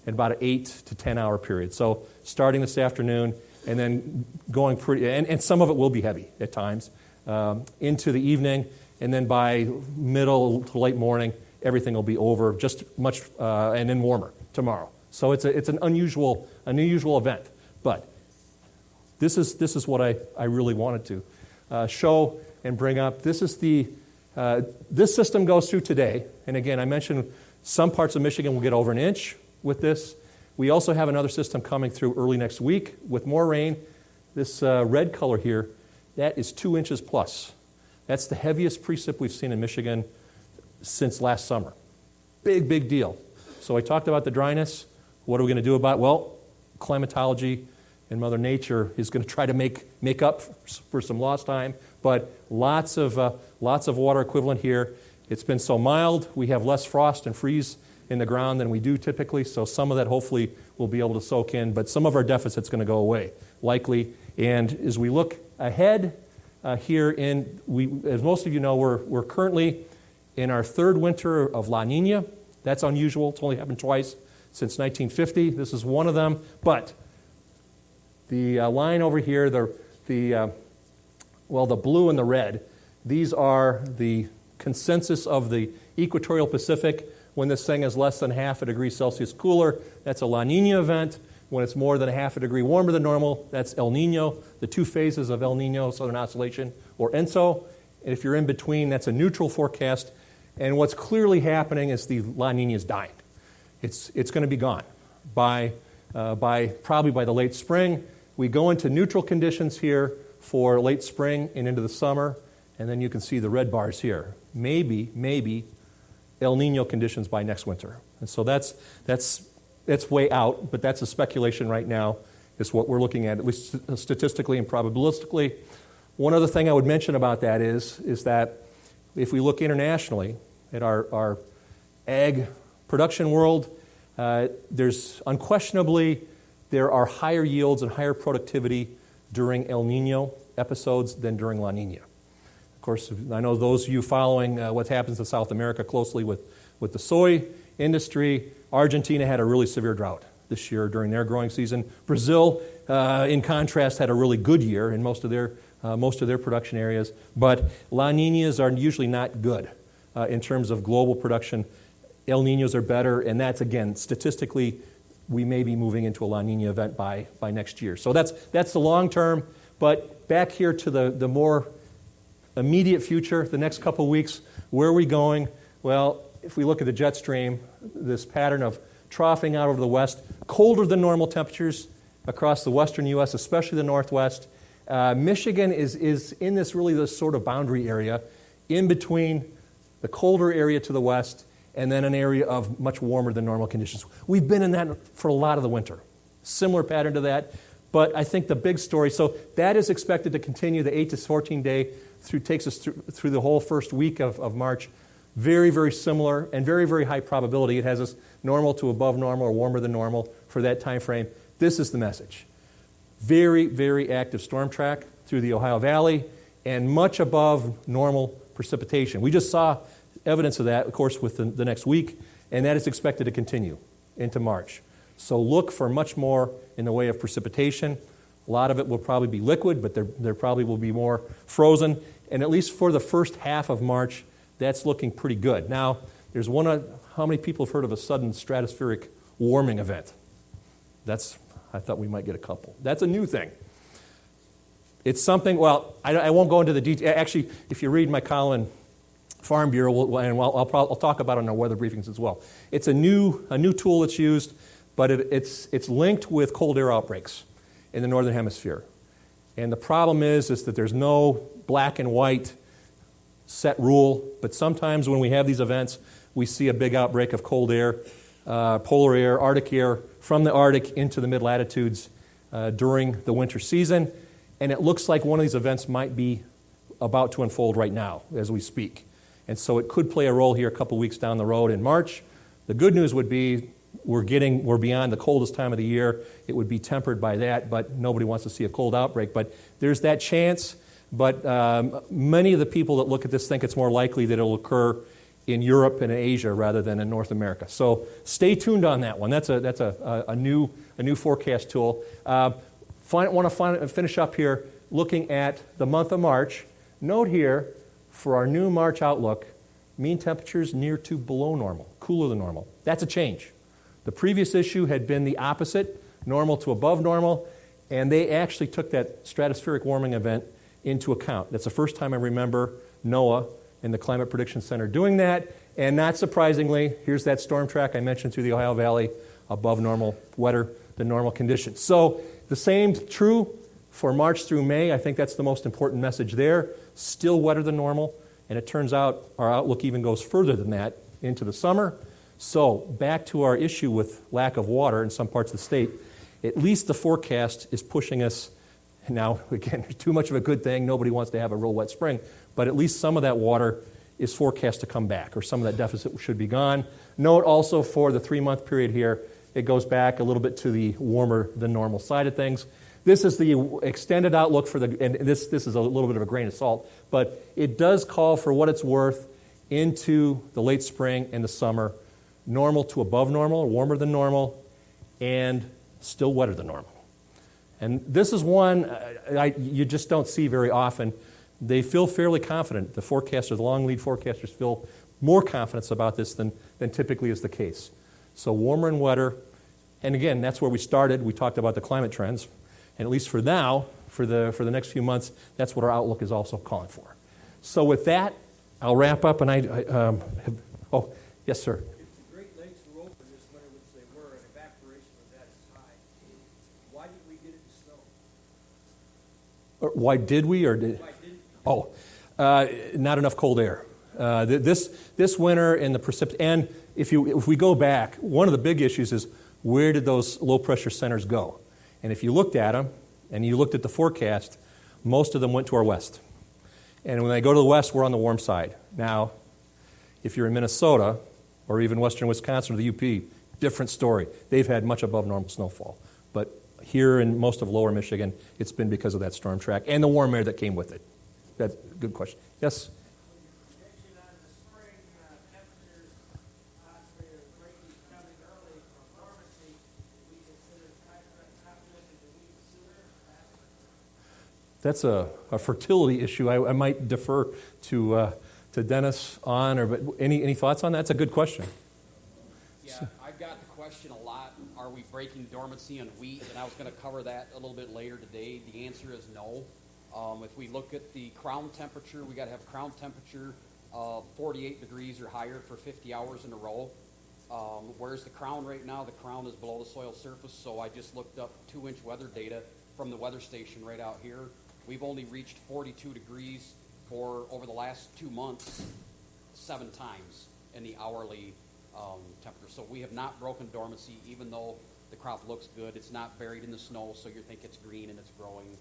S2: in about an 8 to 10 hour period. So starting this afternoon and then going pretty, and some of it will be heavy at times, into the evening, and then by middle to late morning, everything will be over, just much, and then warmer tomorrow. So it's an unusual event. But this is what I really wanted to show and bring up. This system goes through today, and again, I mentioned some parts of Michigan will get over an inch with this. We also have another system coming through early next week with more rain. This red color here, that is 2 inches plus. That's the heaviest precip we've seen in Michigan since last summer. Big, big deal. So I talked about the dryness. What are we going to do about it? Well, climatology and Mother Nature is going to try to make up for some lost time, but lots of water equivalent here. It's been so mild, we have less frost and freeze in the ground than we do typically, so some of that hopefully will be able to soak in, but some of our deficit's going to go away, likely. And as we look ahead here, as most of you know, we're currently in our third winter of La Nina. That's unusual. It's only happened twice since 1950. This is one of them, but the line over here, the blue and the red, these are the consensus of the equatorial Pacific. When this thing is less than half a degree Celsius cooler, that's a La Nina event. When it's more than a half a degree warmer than normal, that's El Nino, the two phases of El Nino, Southern Oscillation, or ENSO. And if you're in between, that's a neutral forecast. And what's clearly happening is the La Nina is dying. It's going to be gone by probably by the late spring. We go into neutral conditions here for late spring and into the summer, and then you can see the red bars here. Maybe El Nino conditions by next winter. And so that's way out, but that's a speculation right now. Is what we're looking at least statistically and probabilistically. One other thing I would mention about that is that if we look internationally at our ag production world, there's unquestionably there are higher yields and higher productivity during El Nino episodes than during La Nina. Of course, I know those of you following what happens in South America closely with the soy industry, Argentina had a really severe drought this year during their growing season. Brazil, in contrast, had a really good year in most of their production areas. But La Ninas are usually not good in terms of global production. El Ninos are better, and that's, again, statistically, we may be moving into a La Nina event by next year. So that's the long term. But back here to the more immediate future, the next couple of weeks, where are we going? Well, if we look at the jet stream, this pattern of troughing out over the west, colder than normal temperatures across the western U.S., especially the northwest. Michigan is in this sort of boundary area in between the colder area to the west and then an area of much warmer than normal conditions. We've been in that for a lot of the winter. Similar pattern to that, but I think the big story, so that is expected to continue the 8 to 14 day takes us through the whole first week of March. Very, very similar and very, very high probability. It has us normal to above normal or warmer than normal for that time frame. This is the message. Very, very active storm track through the Ohio Valley and much above normal precipitation. We just saw evidence of that, of course, with the next week, and that is expected to continue into March. So look for much more in the way of precipitation. A lot of it will probably be liquid, but there probably will be more frozen. And at least for the first half of March, that's looking pretty good. Now, there's how many people have heard of a sudden stratospheric warming event? I thought we might get a couple. That's a new thing. It's something, well, I won't go into the detail. Actually, if you read my column in Farm Bureau, I'll talk about it in our weather briefings as well. It's a new tool that's used, but it's linked with cold air outbreaks in the northern hemisphere. And the problem is that there's no black and white set rule, but sometimes when we have these events, we see a big outbreak of cold air, polar air, Arctic air from the Arctic into the mid-latitudes during the winter season. And it looks like one of these events might be about to unfold right now as we speak. And so it could play a role here a couple weeks down the road in March. The good news would be we're beyond the coldest time of the year. It would be tempered by that, but nobody wants to see a cold outbreak. But there's that chance. But many of the people that look at this think it's more likely that it'll occur in Europe and in Asia rather than in North America. So stay tuned on that one. That's a new forecast tool. Want to finish up here looking at the month of March. Note here, for our new March outlook, mean temperatures near to below normal, cooler than normal. That's a change. The previous issue had been the opposite, normal to above normal, and they actually took that stratospheric warming event into account. That's the first time I remember NOAA and the Climate Prediction Center doing that, and not surprisingly, here's that storm track I mentioned through the Ohio Valley, above normal, wetter than normal conditions. So the same true for March through May. I think that's the most important message there. Still wetter than normal, and it turns out our outlook even goes further than that into the summer. So back to our issue with lack of water in some parts of the state, at least the forecast is pushing us. Now, again, too much of a good thing. Nobody wants to have a real wet spring, but at least some of that water is forecast to come back, or some of that deficit should be gone. Note also for the 3-month period here, it goes back a little bit to the warmer than normal side of things. This is the extended outlook for and this is a little bit of a grain of salt, but it does call for what it's worth into the late spring and the summer, normal to above normal, warmer than normal, and still wetter than normal. And this is one you just don't see very often. They feel fairly confident. The forecasters, the long lead forecasters, feel more confidence about this than typically is the case. So warmer and wetter, and again, that's where we started. We talked about the climate trends, and at least for now, for the next few months, that's what our outlook is also calling for. So with that, I'll wrap up, and yes, sir.
S4: If the Great Lakes were open this winter, which they were, and evaporation was at its high, why did we get it to snow?
S2: Why did we, or did?
S4: Why didn't we?
S2: Not enough cold air. This winter in the and if we go back, one of the big issues is where did those low pressure centers go? And if you looked at them and you looked at the forecast, most of them went to our west. And when they go to the west, we're on the warm side. Now, if you're in Minnesota or even western Wisconsin or the UP, different story. They've had much above normal snowfall. But here in most of lower Michigan, it's been because of that storm track and the warm air that came with it. That's a good question. Yes?
S4: Prediction on the spring temperatures possibly are breaking coming early from dormancy. We consider population to weaken sooner or faster?
S2: That's a fertility issue. I might defer to Dennis on, but any thoughts on that? That's a good question.
S5: Yeah, I've got the question a lot. Are we breaking dormancy on wheat? And I was going to cover that a little bit later today. The answer is no. If we look at the crown temperature, we got to have crown temperature of 48 degrees or higher for 50 hours in a row. Where's the crown right now? The crown is below the soil surface, so I just looked up 2-inch weather data from the weather station right out here. We've only reached 42 degrees for over the last 2 months 7 times in the hourly temperature. So we have not broken dormancy, even though the crop looks good. It's not buried in the snow, so you think it's green and it's growing,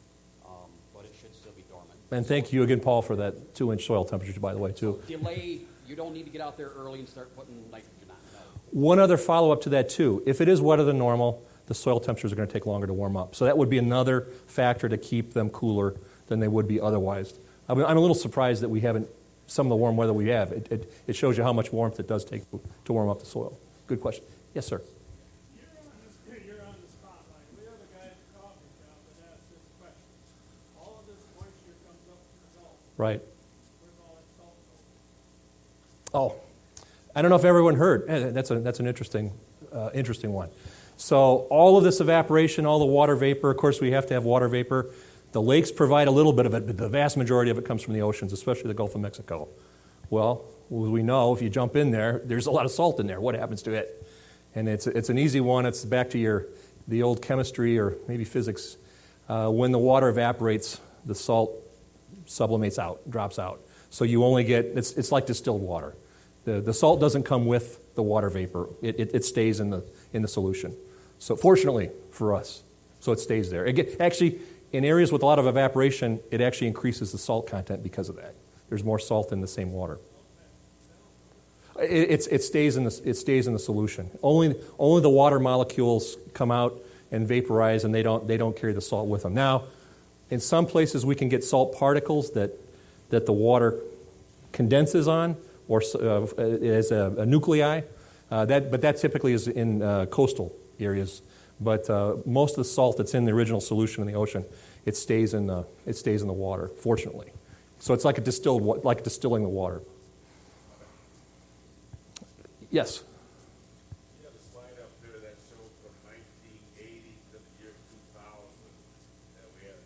S5: but it should still be dormant.
S2: And thank you again, Paul, for that 2-inch soil temperature, by the way, too.
S5: So delay, you don't need to get out there early and start putting nitrogen on. No.
S2: One other follow-up to that, too. If it is wetter than normal, the soil temperatures are going to take longer to warm up. So that would be another factor to keep them cooler than they would be otherwise. I'm a little surprised that we haven't, some of the warm weather we have, it shows you how much warmth it does take to warm up the soil. Good question. Yes, sir.
S4: You're on the spotlight. We have a guy at the coffee shop that asked this question. All of this moisture comes up from the Gulf.
S2: Right.
S4: Where's all that salt
S2: Oh,
S4: go?
S2: I don't know if everyone heard. That's an interesting one. So all of this evaporation, all the water vapor, of course we have to have water vapor. The lakes provide a little bit of it, but the vast majority of it comes from the oceans, especially the Gulf of Mexico. Well, we know if you jump in there, there's a lot of salt in there. What happens to it? And it's an easy one. It's back to the old chemistry or maybe physics. When the water evaporates, the salt sublimates out, drops out. So you only get, it's like distilled water. The salt doesn't come with the water vapor. It stays in the solution. So fortunately for us, so it stays there. Actually, in areas with a lot of evaporation, it actually increases the salt content because of that. There's more salt in the same water. It stays in the solution. Only the water molecules come out and vaporize, and they don't carry the salt with them. Now, in some places we can get salt particles that the water condenses on. or as a nuclei. But that typically is in coastal areas. But most of the salt that's in the original solution in the ocean, it stays in the water, fortunately. So it's like distilling the water. Yes?
S3: You have a slide up there that showed from 1980 to the year 2000 that we had a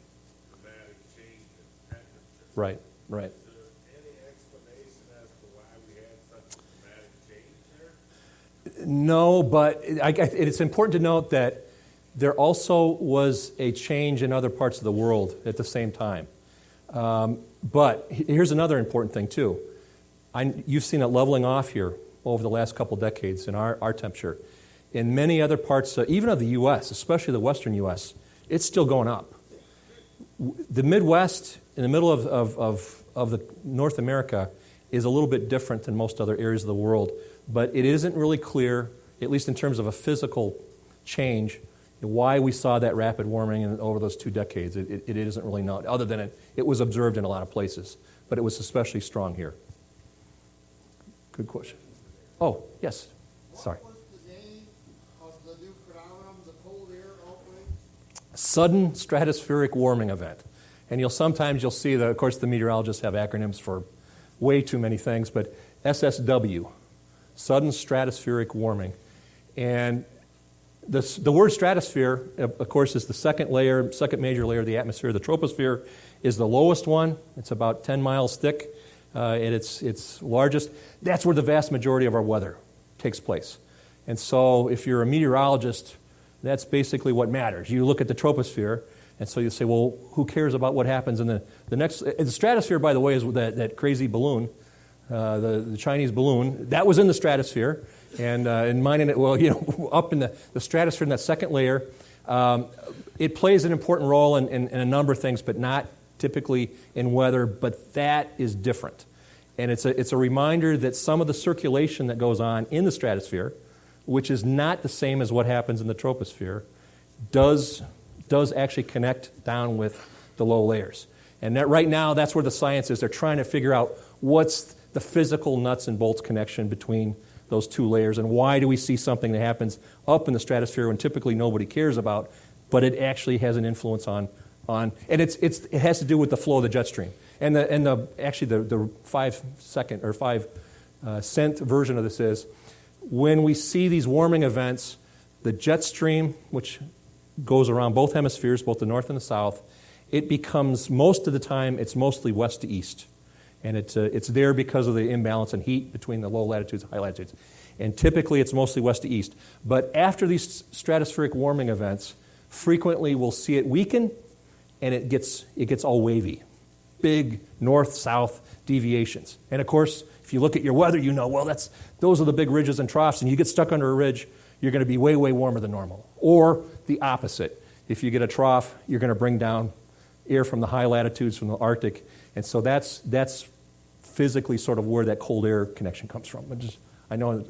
S3: dramatic change in temperature.
S2: Right.
S3: Is there any explanation as to why we had such a dramatic change there?
S2: No, but it's important to note that there also was a change in other parts of the world at the same time. But here's another important thing, too. You've seen it leveling off here over the last couple decades in our temperature. In many other parts, even of the U.S., especially the western U.S., it's still going up. The Midwest, in the middle of the North America, is a little bit different than most other areas of the world, but it isn't really clear, at least in terms of a physical change, why we saw that rapid warming over those 2 decades. It isn't really known, other than it was observed in a lot of places, but it was especially strong here. Good question. Oh, yes. Sorry.
S6: What was the name of the new phenomenon, the cold air outbreak?
S2: Sudden stratospheric warming event. And sometimes you'll see that, of course, the meteorologists have acronyms for way too many things, but SSW, sudden stratospheric warming. And the word stratosphere, of course, is the second major layer of the atmosphere. The troposphere is the lowest one. It's about 10 miles thick at its largest. That's where the vast majority of our weather takes place. And so if you're a meteorologist, that's basically what matters. You look at the troposphere, and so you say, well, who cares about what happens in the next... The stratosphere, by the way, is that crazy balloon, the Chinese balloon. That was in the stratosphere. And mining it, up in the stratosphere in that second layer, it plays an important role in a number of things, but not typically in weather, but that is different. And it's a reminder that some of the circulation that goes on in the stratosphere, which is not the same as what happens in the troposphere, does actually connect down with the low layers. And that right now, that's where the science is. They're trying to figure out what's the physical nuts and bolts connection between those 2 layers, and why do we see something that happens up in the stratosphere when typically nobody cares about, but it actually has an influence on and it has to do with the flow of the jet stream. And the 5 second or 5 cent version of this is when we see these warming events, the jet stream, which goes around both hemispheres, both the north and the south, it becomes, most of the time, it's mostly west to east. And it's there because of the imbalance in heat between the low latitudes and high latitudes. And typically it's mostly west to east. But after these stratospheric warming events, frequently we'll see it weaken, and it gets all wavy. Big north-south deviations. And of course, if you look at your weather, those are the big ridges and troughs, and you get stuck under a ridge, you're going to be way, way warmer than normal. Or the opposite. If you get a trough, you're going to bring down air from the high latitudes, from the Arctic. And so that's physically sort of where that cold air connection comes from. I know,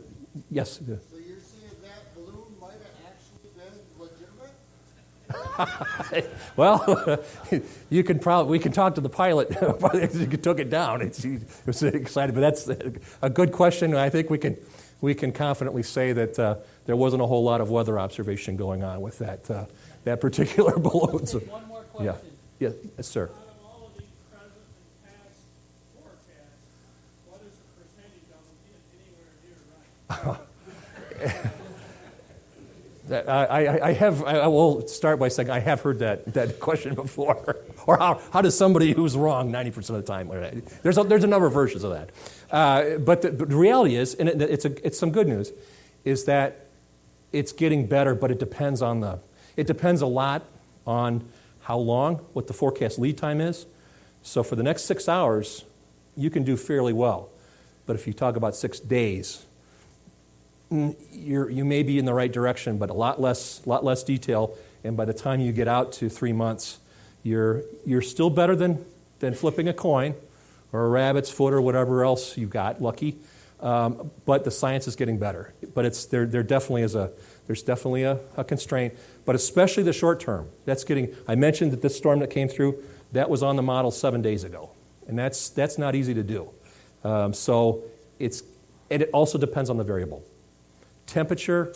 S2: yes?
S6: So you're saying that balloon might have actually been legitimate?
S2: Well, we can talk to the pilot who took it down. He was excited, but that's a good question. I think we can confidently say that there wasn't a whole lot of weather observation going on with that particular balloon. So,
S4: One more question.
S2: Yes, sir.
S4: Out of all of these present and past forecasts, what is the percentage of them being anywhere near right?
S2: I will start by saying I have heard that question before. Or how does somebody who's wrong 90% of the time? There's a number of versions of that. But the reality is, and it's some good news, is that it's getting better, but it depends a lot on how long, what the forecast lead time is. So for the next 6 hours, you can do fairly well. But if you talk about 6 days, you may be in the right direction, but a lot less detail. And by the time you get out to 3 months, you're still better than flipping a coin or a rabbit's foot or whatever else you've got, lucky. But the science is getting better. But there definitely is there's definitely a constraint, but especially the short term. I mentioned that this storm that came through, that was on the model 7 days ago. And that's not easy to do. So and it also depends on the variable. Temperature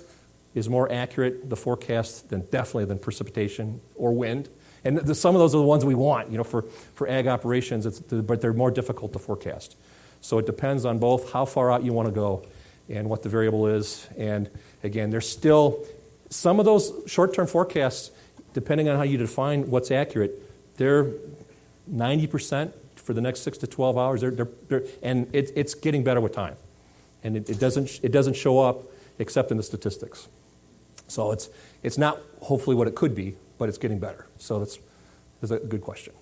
S2: is more accurate, the forecast, definitely than precipitation or wind. And some of those are the ones we want, for ag operations, but they're more difficult to forecast. So it depends on both how far out you want to go and what the variable is. And again, there's still some of those short-term forecasts, depending on how you define what's accurate, they're 90% for the next 6 to 12 hours. And it's getting better with time. And it doesn't show up except in the statistics. So it's not hopefully what it could be, but it's getting better. So that's a good question.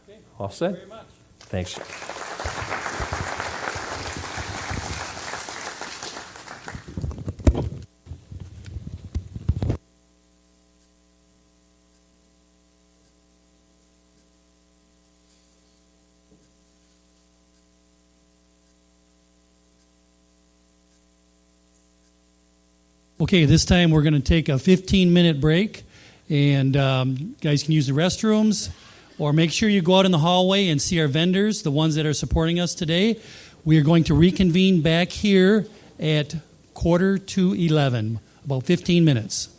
S5: Okay.
S2: All set?
S5: Thank you very much.
S2: Thanks.
S1: Okay, this time we're going to take a 15-minute break, and you guys can use the restrooms, or make sure you go out in the hallway and see our vendors, the ones that are supporting us today. We are going to reconvene back here at 10:45, about 15 minutes.